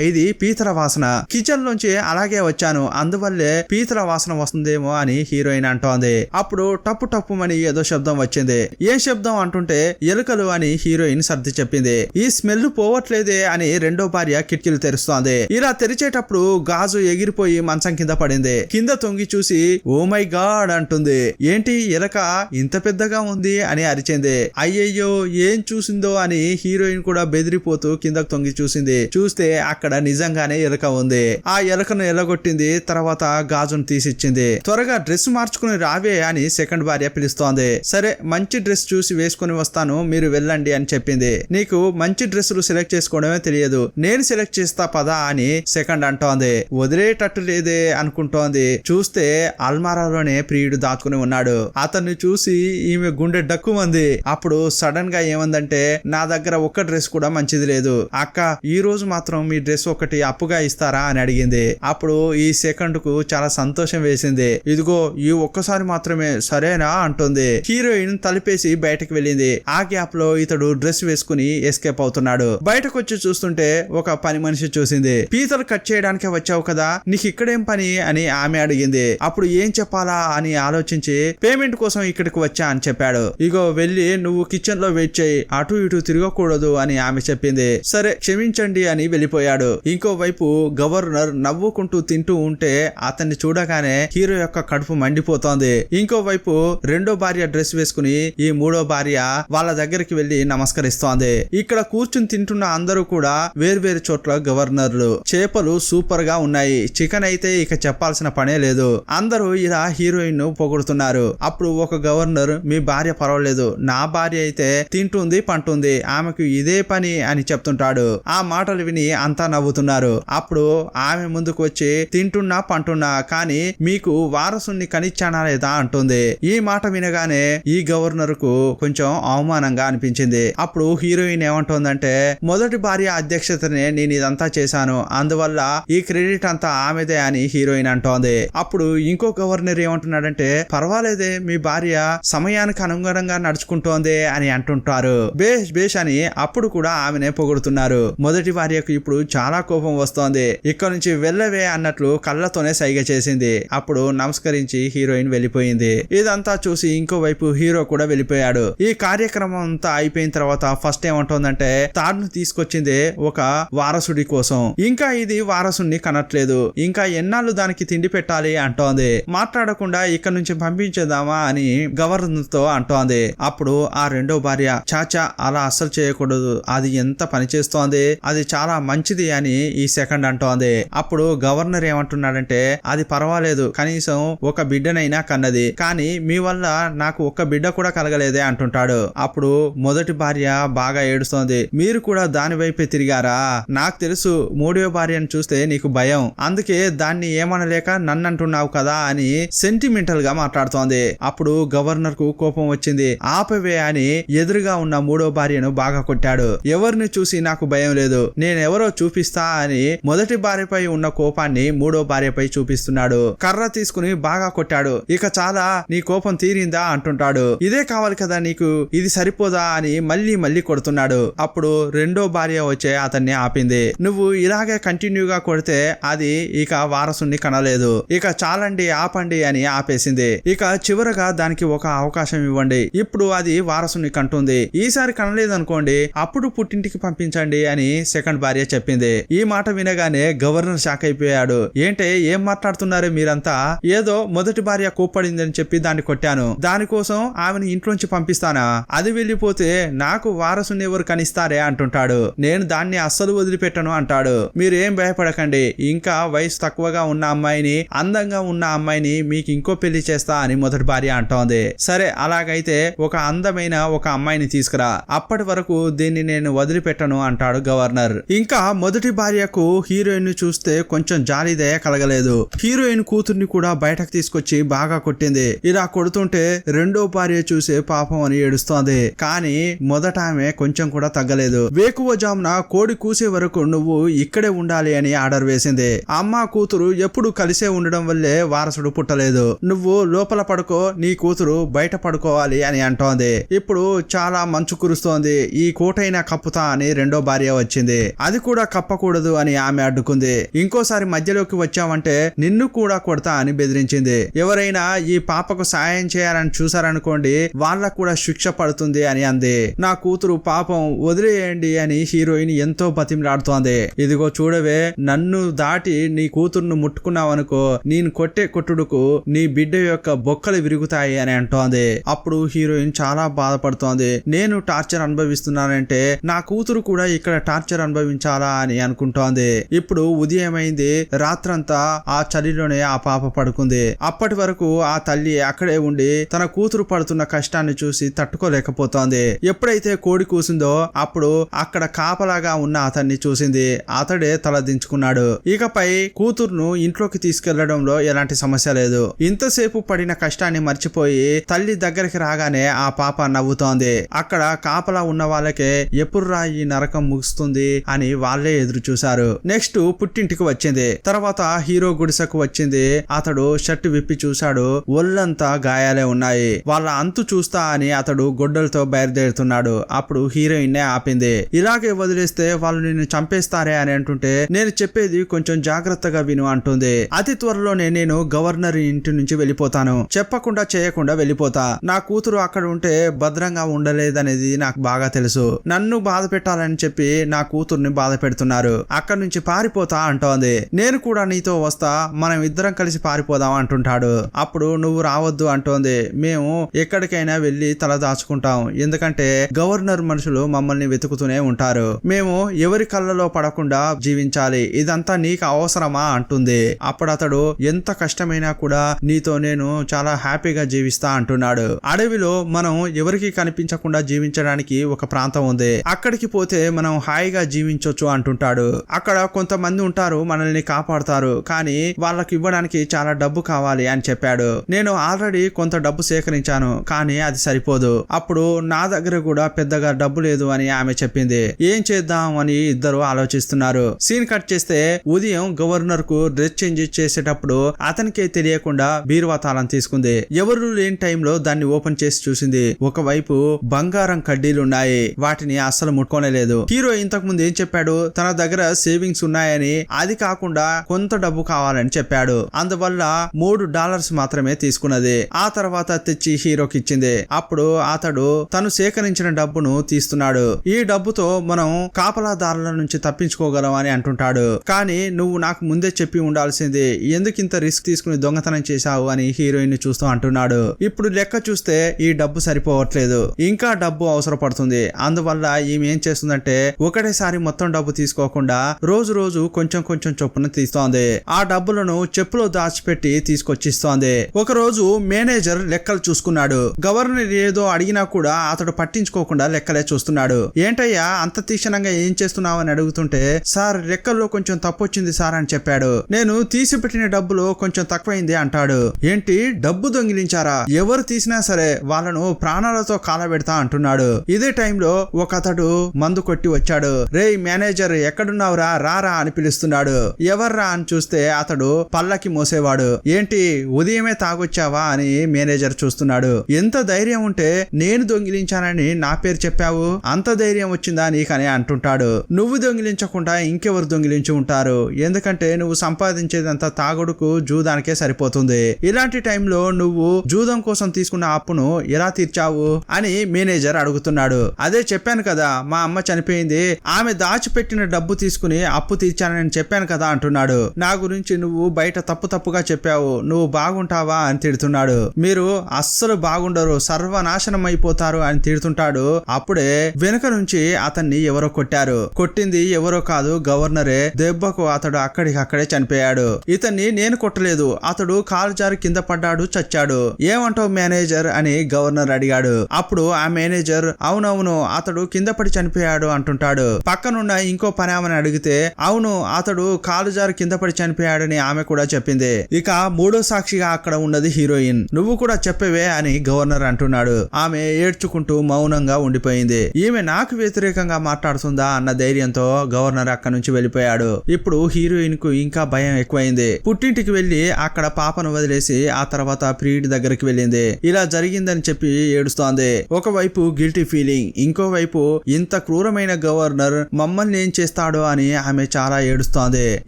ఇది పీతల వాసన. కిచెన్ లోంచి అలాగే వచ్చాను, అందువల్లే పీతల వాసన వస్తుందేమో అని హీరోయిన్ అంటోంది. అప్పుడు టప్పు టప్పుమని ఏదో శబ్దం వచ్చింది. ఏ శబ్దం అంటుంటే ఎలుకలు అని హీరోయిన్ సర్ది చెప్పింది. ఈ స్మెల్ పోవట్లేదే అని రెండో భార్య కిటికీలు తెరుస్తోంది. ఇలా తెరిచేటప్పుడు గాజు ఎగిరిపోయి మంచం కింద పడింది. కింద తొంగి చూసి ఓ మై గాడ్ అంటుంది. ఏంటి ఎలక ఇంత పెద్దగా ఉంది అని అరిచింది. అయ్యయ్యో ఏం చూసిందో అని హీరోయిన్ కూడా బెదిరిపోతూ కిందకు తొంగి చూసింది. చూస్తే అక్కడ నిజంగానే ఎలక ఉంది. ఆ ఎలకను ఎలగొట్టింది. తర్వాత గాజును తీసిచ్చింది. త్వరగా డ్రెస్ మార్చుకుని రావే అని సెకండ్ భార్య పిలుస్తోంది. సరే మంచి డ్రెస్ చూసి వేసుకుని వస్తాను, మీరు వెళ్ళండి అని చెప్పింది. నీకు మంచి డ్రెస్సులు సెలెక్ట్ చేసుకోవడమే తెలియదు, నేను సెలెక్ట్ చేస్తా పదా అని సెకండ్ అంటోంది. వదిలేటట్టు లేదే అనుకుంటోంది. చూస్తే అల్మారాలోనే ప్రియుడు దాచుకుని ఉన్నాడు. అతన్ని చూసి ఈమె గుండె డక్కుమంది. అప్పుడు సడన్ గా ఏమందంటే, నా దగ్గర ఒక్క డ్రెస్ కూడా మంచిది లేదు అక్క, ఈ రోజు మాత్రం మీ డ్రెస్ ఒకటి అప్పుగా ఇస్తారా అని అడిగింది. అప్పుడు ఈ సెకండ్ కు చాలా సంతోషం వేసింది. ఇదిగో ఈ ఒక్కసారి మాత్రమే సరేనా అంటుంది. హీరోయిన్ తలుపేసి బయటకు వెళ్ళింది. ఆ గ్యాప్ లో ఇతడు డ్రెస్ వేసుకుని ఎస్కేప్ అవుతున్నాడు. బయటకు వచ్చి చూస్తుంటే ఒక పని మనిషి చూసింది. పీతలు కట్ చేయడానికే వచ్చావు కదా, నీకు ఇక్కడేం పని అని ఆమె అడిగింది. అప్పుడు ఏం చెప్పాలా అని ఆలోచించి పేమెంట్ కోసం ఇక్కడికి వచ్చా అని చెప్పాడు. ఇగో వెళ్ళి నువ్వు కిచెన్ లో వెయిట్ చేయి, అటు ఇటు తిరగకూడదు అని ఆమె చెప్పింది. సరే క్షమించండి అని వెళ్ళిపోయాడు. ఇంకోవైపు గవర్నర్ నవ్వుకుంటూ తింటూ ఉంటే అతన్ని చూడగానే హీరో యొక్క కడుపు మండిపోతోంది. ఇంకోవైపు రెండో భార్య డ్రెస్ వేసుకుని ఈ మూడో భార్య వాళ్ళ దగ్గరికి వెళ్లి నమస్కరిస్తోంది. ఇక్కడ కూర్చుని తింటున్న అందరూ కూడా వేర్వేరు చోట్ల గవర్నర్లు. చేపలు సూపర్ గా ఉన్నాయి, చికెన్ అయితే ఇక చెప్పాల్సిన పనే లేదు. అందరూ ఇలా హీరోయిన్ ను పొగుడుతున్నారు. అప్పుడు ఒక గవర్నర్, మీ భార్య పర్వాలేదు, నా భార్య అయితే తింటుంది పంటుంది, ఆమెకు ఇదే పని అని చెప్తుంటాడు. ఆ మాటలు విని అంతా నవ్వుతున్నారు. అప్పుడు ఆమె ముందుకు వచ్చి, తింటున్నా పంటున్నా కానీ మీకు వారసుని కనిచ్చానా లేదా అంటుంది. ఈ మాట వినగానే ఈ గవర్నర్ కు కొంచెం అవమానంగా అనిపించింది. అప్పుడు హీరోయిన్ ఏమంటోందంటే, మొదటి భార్య అధ్యక్షతనే నేను ఇదంతా చేశాను, అందువల్ల ఈ క్రెడిట్ అంతా ఆమెదే అని హీరోయిన్ అంటోంది. అప్పుడు ఇంకో గవర్నర్ ఏమంటున్నాడంటే, పర్వాలేదే మీ భార్య సమయానికి అనుగుణంగా నడుచుకుంటోంది అని అంటుంటారు. బేష్ బేష్ అని అప్పుడు కూడా ఆమెనే పొగుడుతున్నారు. మొదటి భార్యకు ఇప్పుడు చాలా కోపం వస్తోంది. ఇక్కడ నుంచి వెళ్ళవే అన్నట్లు కళ్ళతోనే సైగ చేసింది. అప్పుడు నమస్కరించి హీరోయిన్ వెళ్ళిపోయింది. ఇదంతా చూసి ఇంకోవైపు హీరో కూడా వెళ్ళిపోయాడు. ఈ కార్యక్రమం అంతా అయిపోయిన తర్వాత ఫస్ట్ ఏమంటోందంటే, తాడును తీసుకొచ్చింది ఒక వారసుడి కోసం, ఇంకా ఇది వారసుని కనట్లేదు, ఇంకా ఎన్నాళ్ళు దానికి తిండి పెట్టాలి అంటోంది. మాట్లాడకుండా ఇక్కడ నుంచి పంపించేద్దామా అని గవర్నర్ తో అంటోంది. అప్పుడు ఆ రెండో భార్య, చాచా అలా అస్సలు చేయకూడదు, అది ఎంత పని చేస్తోంది, అది చాలా మంచిది అని ఈ సెకండ్ అంటోంది. అప్పుడు గవర్నర్ ఏమంటున్నాడంటే, అది పర్వాలేదు, కనీసం ఒక బిడ్డనైనా కన్నది, కానీ మీ వల్ల నాకు ఒక్క బిడ్డ కూడా కలగలేదే అంటుంటాడు. అప్పుడు మొదటి భార్య బాగా ఏడుస్తోంది. మీరు కూడా దాని వైపే తిరిగారా, నాకు తెలుసు మూడో భార్యను చూస్తే నీకు భయం, అందుకే దాన్ని ఏమనలేక నన్ను అంటున్నావు కదా అని సెంటిమెంటల్ గా మాట్లాడుతోంది. అప్పుడు గవర్నర్ కు కోపం వచ్చింది. ఆపవే అని ఎదురుగా ఉన్న మూడో భార్యను బాగా కొట్టాడు. ఎవరిని చూసి నాకు భయం లేదు, నేనెవరో చూపిస్తా అని మొదటి భార్యపై ఉన్న కోపాన్ని మూడో భార్యపై చూపిస్తున్నాడు. కర్ర తీసుకుని బాగా కొట్టాడు. ఇక చాలా, నీ కోపం తీరిందా అంటుంటాడు. ఇదే కావాలి కదా నీకు, ఇది సరిపోదా అని మళ్ళీ మళ్ళీ కొడుతున్నాడు. అప్పుడు రెండో భార్య వచ్చే అతన్ని ఆపింది. నువ్వు ఇలాగే కంటిన్యూగా కొడితే అది ఇక వారసుని కనలేదు, ఇక చాలండి ఆపండి అని ఆపేసింది. ఇక చివరగా దానికి ఒక అవకాశం ఇవ్వండి, ఇప్పుడు అది వారసుని కంటుంది, ఈసారి కనలేదనుకోండి అప్పుడు పుట్టింటికి పంపించండి అని సెకండ్ భార్య చెప్పింది. ఈ మాట వినగానే గవర్నర్ షాక్ అయిపోయాడు. ఏంటే ఏం మాట్లాడుతున్నారే మీరంతా, ఏదో మొదటి భార్య కోప్పడిందని చెప్పి దాన్ని కొట్టాను, దానికోసం ఆమెను ఇంట్లోంచి పంపిస్తానా, అది వెళ్ళిపోతే నాకు వారసుని ఎవరు కనిస్తారే అంటుంటాడు. నేను దాన్ని అస్సలు వదిలిపెట్టను అంటాడు. మీరేం భయపడకండి, ఇంకా వయసు తక్కువగా ఉన్న అమ్మాయిని, అందంగా ఉన్న అమ్మాయిని మీకు ఇంకో పెళ్లి చేస్తా అని మొదటి భార్య అంటోంది. సరే అలాగైతే ఒక అందమైన ఒక అమ్మాయిని తీసుకురా, అప్పటి వరకు దీన్ని నేను వదిలిపెట్టను అంటాడు గవర్నర్. ఇంకా మొదటి భార్యకు హీరోయిన్ చూస్తే కొంచెం జాలి దయ కలగలేదు. హీరోయిన్ కూతుర్ని కూడా బయటకు తీసుకొచ్చి బాగా కొట్టింది. ఇలా కొడుతుంటే రెండో భార్య చూసే పాపం అని ఏడుస్తోంది. కానీ మొదట ఆమె కొంచెం కూడా తగ్గలేదు. వేకువజామున కోడి కూసే వరకు నువ్వు ఇక్కడే ఉండాలి అని ఆర్డర్ వేసింది. అమ్మ కూతురు ఎప్పుడు కలిసే ఉండడం వల్లే వారసుడు పుట్టలేదు, నువ్వు లోపల పడుకో, నీ కూతురు బయట పడుకోవాలి అని అంటోంది. ఇప్పుడు చాలా మంచు కురుస్తోంది, ఈ కోటైనా కప్పుతా అని రెండో భార్య వచ్చింది. అది కూడా కప్పకూడదు అని ఆమె అడ్డుకుంది. ఇంకోసారి మధ్యలోకి వచ్చావంటే నిన్ను కూడా కొడతా అని బెదిరించింది. ఎవరైనా ఈ పాపకు సాయం చేయాలని చూసారనుకోండి వాళ్ళకు కూడా శిక్ష పడుతుంది అని అంది. నా కూతురు పాపం వదిలేయండి అని హీరోయిన్ ఎంతో బతిమలాడుతోంది. ఇదిగో చూడవే, నన్ను దాటి నీ కూతురును ముట్టుకున్నావనుకో నేను కొట్టే కొట్టుడుకు నీ బిడ్డ యొక్క బొక్కలు విరుగుతాయి అని అంటోంది. అప్పుడు హీరోయిన్ చాలా బాధపడుతోంది. నేను టార్చర్ అనుభవిస్తున్నానంటే నా కూతురు కూడా ఇక్కడ టార్చర్ అనుభవించాలా అని అనుకుంటోంది. ఇప్పుడు ఉదయమైంది. రాత్రంతా ఆ చలిలోనే ఆ పాప పడుకుంది. అప్పటి వరకు ఆ తల్లి అక్కడే ఉండి తన కూతురు పడుతున్న కష్టాన్ని చూసి తట్టుకోలేకపోతోంది. ఎప్పుడైతే కోడి కూసిందో అప్పుడు అక్కడ కాపలాగా ఉన్న అతన్ని చూసింది. అతడే తల దించుకున్నాడు. ఇకపై కూతురును ఇంట్లోకి తీసుకెళ్లడంలో ఎలాంటి సమస్య లేదు. ఇంతసేపు పడిన కష్టాన్ని మర్చిపోయి తల్లి దగ్గరికి రాగానే ఆ పాప నవ్వుతోంది. అక్కడ కాపలా ఉన్న వాళ్ళకే ఎప్పుడు రా ఈ నరకం ముగుస్తుంది అని వాళ్ళే ఎదురు చూశారు. నెక్స్ట్ పుట్టింటికి వచ్చింది. తర్వాత హీరో గుడిసెకు వచ్చింది. అతడు షర్ట్ విప్పి చూశాడు. ఒళ్ళంతా గాయాలే ఉన్నాయి. వాళ్ళ అంతు చూస్తా అని అతడు గొడ్డలతో బయలుదేరుతున్నాడు. అప్పుడు హీరోయిన్ ఆపింది. ఇలాగే వదిలేస్తే వాళ్ళు నిన్ను చంపేస్తారే అని అంటుంటే నేను చెప్పేది కొంచెం జాగ్రత్తగా విను అంటుంది. అతి త్వరలోనే నేను గవర్నర్ ఇంటి నుంచి వెళ్ళిపోతాను. చెప్పకుండా చేయకుండా వెళ్ళిపోతా. నా కూతురు అక్కడ ఉంటే భద్రంగా ఉండలేదనేది నాకు బాగా తెలుసు. నన్ను బాధ పెట్టాలని చెప్పి నా కూతుర్ని బాధ పెడుతున్నారు. అక్కడి నుంచి పారిపోతా అంటోంది. నేను కూడా నీతో వస్తా, మనం ఇద్దరం కలిసి పారిపోదాం అంటుంటాడు. అప్పుడు నువ్వు రావద్దు అంటోంది. మేము ఎక్కడికైనా వెళ్లి తల దాచుకుంటాం. ఎందుకంటే గవర్నర్ మనుషులు మమ్మల్ని వెతుకుతూనే ఉంటారు. మేము ఎవరి కళ్ళలో పడకుండా జీవించాలి. ఇదంతా నీకు అవసరమా అంటుంది. అప్పుడు అతడు ఎంత కష్టమైనా కూడా నీతో నేను చాలా హ్యాపీగా జీవిస్తా అంటున్నాడు. అడవిలో మనం ఎవరికి కనిపించకుండా జీవించడానికి ఒక ప్రాంతం ఉంది. అక్కడికి పోతే మనం హాయిగా జీవించొచ్చు అంటుంటాడు. అక్కడ కొంతమంది ఉంటారు, మనల్ని కాపాడుతారు. కానీ వాళ్ళకి ఇవ్వడానికి చాలా డబ్బు కావాలి అని చెప్పాడు. నేను ఆల్రెడీ కొంత డబ్బు సేకరించాను, కానీ అది సరిపోదు. అప్పుడు నా దగ్గర కూడా పెద్దగా డబ్బు లేదు అని ఆమె చెప్పింది. ఏం చేద్దాం అని ఇద్దరు ఆలోచిస్తున్నారు. సీన్ కట్ చేస్తే ఉదయం గవర్నర్ కు డ్రెస్ చేంజ్ చేసేటప్పుడు అతనికే తెలియకుండా బీరువా తాళం తీసుకుంది. ఎవరు లేని టైంలో దాన్ని ఓపెన్ చేసి చూసింది. ఒకవైపు బంగారం కడ్డీలున్నాయి. వాటిని అస్సలు ముట్టుకోనేలేదు. హీరో ఇంతకు ముందు ఏం చెప్పాడు, తన దగ్గర సేవింగ్స్ ఉన్నాయని, అది కాకుండా కొంత డబ్బు కావాలని చెప్పాడు. అందువల్ల $3 మాత్రమే తీసుకున్నది. ఆ తర్వాత తెచ్చి హీరోకి ఇచ్చింది. అప్పుడు అతడు తను సేకరించిన డబ్బును తీస్తున్నాడు. ఈ డబ్బుతో మనం కాపలాదారుల నుంచి తప్పించుకోగలం అని అంటుంటాడు. కానీ నువ్వు నాకు ముందే చెప్పి ఉండాల్సింది, ఎందుకు ఇంత రిస్క్ తీసుకుని దొంగతనం చేశావు అని హీరోయిన్ చూస్తూ అంటున్నాడు. ఇప్పుడు లెక్క చూస్తే ఈ డబ్బు సరిపోవట్లేదు, ఇంకా డబ్బు అవసరపడుతుంది. అందువల్ల ఈమె ఏం చేస్తుందంటే ఒకటేసారి మొత్తం డబ్బు తీసుకోకుండా రోజు రోజు కొంచెం కొంచెం చొప్పున తీస్తోంది. ఆ డబ్బులను చెప్పులో దాచిపెట్టి తీసుకొచ్చిస్తోంది. ఒక రోజు మేనేజర్ లెక్కలు చూసుకున్నాడు. గవర్నర్ ఏదో అడిగినా కూడా అతడు పట్టించుకోకుండా లెక్కలే చూస్తున్నాడు. ఏంటయ్యా అంత తీక్షణంగా ఏం చేస్తున్నావు అని అడుగుతుంటే, సార్ లెక్కల్లో కొంచెం తప్పు వచ్చింది సార్ అని చెప్పాడు. నేను తీసి పెట్టిన డబ్బులో కొంచెం తక్కువైంది అంటాడు. ఏంటి డబ్బు దొంగిలించారా? ఎవరు తీసినా సరే వాళ్ళను ప్రాణాలతో కాలబెడతా అంటున్నాడు. ఇదే టైంలో ఒక అతడు మందు కొట్టి వచ్చాడు. రేయ్ మేనేజర్ ఎక్కడున్నావురా, రారా అని పిలుస్తున్నాడు. ఎవర్రా అని చూస్తే అతడు పల్లకి మోసేవాడు. ఏంటి ఉదయమే తాగొచ్చావా అని మేనేజర్ చూస్తున్నాడు. ఎంత ధైర్యం ఉంటే నేను దొంగిలించానని నా పేరు చెప్పావు, అంత ధైర్యం వచ్చిందా నీకని అంటుంటాడు. నువ్వు దొంగిలించకుండా ఇంకెవరు దొంగిలించి ఉంటారు, ఎందుకంటే నువ్వు సంపాదించేదంతా తాగుడుకు జూదానికే సరిపోతుంది. ఇలాంటి టైంలో నువ్వు జూదం కోసం తీసుకున్న అప్పును ఎలా తీర్చావు అని మేనేజర్ అడుగుతున్నాడు. అదే చెప్పాను కదా, మా అమ్మ చనిపోయింది, ఆమె దాచిపెట్టిన డబ్బు తీసుకుని అప్పు తీర్చానని చెప్పాను కదా అంటున్నాడు. నా గురించి నువ్వు బయట తప్పుగా చెప్పావు, నువ్వు బాగుంటావా అని తిడుతున్నాడు. మీరు అస్సలు బాగుండరు, సర్వనాశనం అయిపోతారు అని తిడుతుంటాడు. అప్పుడే వెనుక నుంచి అతన్ని ఎవరో కొట్టారు. కొట్టింది ఎవరో కాదు, గవర్నరే. దెబ్బకు అతడు అక్కడికక్కడే చనిపోయాడు. ఇతన్ని నేను కొట్టలేదు, అతడు కాలు జారి కింద పడ్డాడు, చచ్చాడు. ఏమంటావు మేనేజర్ అని గవర్నర్ అడిగాడు. అప్పుడు ఆ మేనేజర్ అవునవును అతడు కింద పడి చనిపోయాడు అంటుంటాడు. పక్కనున్న ఇంకో పని ఆమెను అడిగితే అవును అతడు కాలు జారి కింద పడి చనిపోయాడని ఆమె కూడా చెప్పింది. ఇక మూడో సాక్షిగా అక్కడ ఉన్నది హీరోయిన్. నువ్వు కూడా చెప్పవే అని గవర్నర్ అంటున్నాడు. ఆమె ఏడ్చుకుంటూ మౌనంగా ఉండిపోయింది. ఈమె నాకు వ్యతిరేకంగా మాట్లాడుతుందా అన్న ధైర్యంతో గవర్నర్ అక్కడి నుంచి వెళ్ళిపోయాడు. ఇప్పుడు హీరోయిన్ కు ఇంకా భయం ఎక్కువైంది. పుట్టింటికి వెళ్లి అక్కడ పాపను వదిలేసి ఆ తర్వాత ప్రియుడి దగ్గరికి వెళ్ళింది. ఇలా జరిగిందని చెప్పి ఏడుస్తోంది. ఒకవైపు గిల్టీ ఫీలింగ్, ఇంకోవైపు ఇంత క్రూరమైన గవర్నర్ మమ్మల్ని ఏం చేస్తాడో అని ఆమె చాలా ఏడుస్తోంది.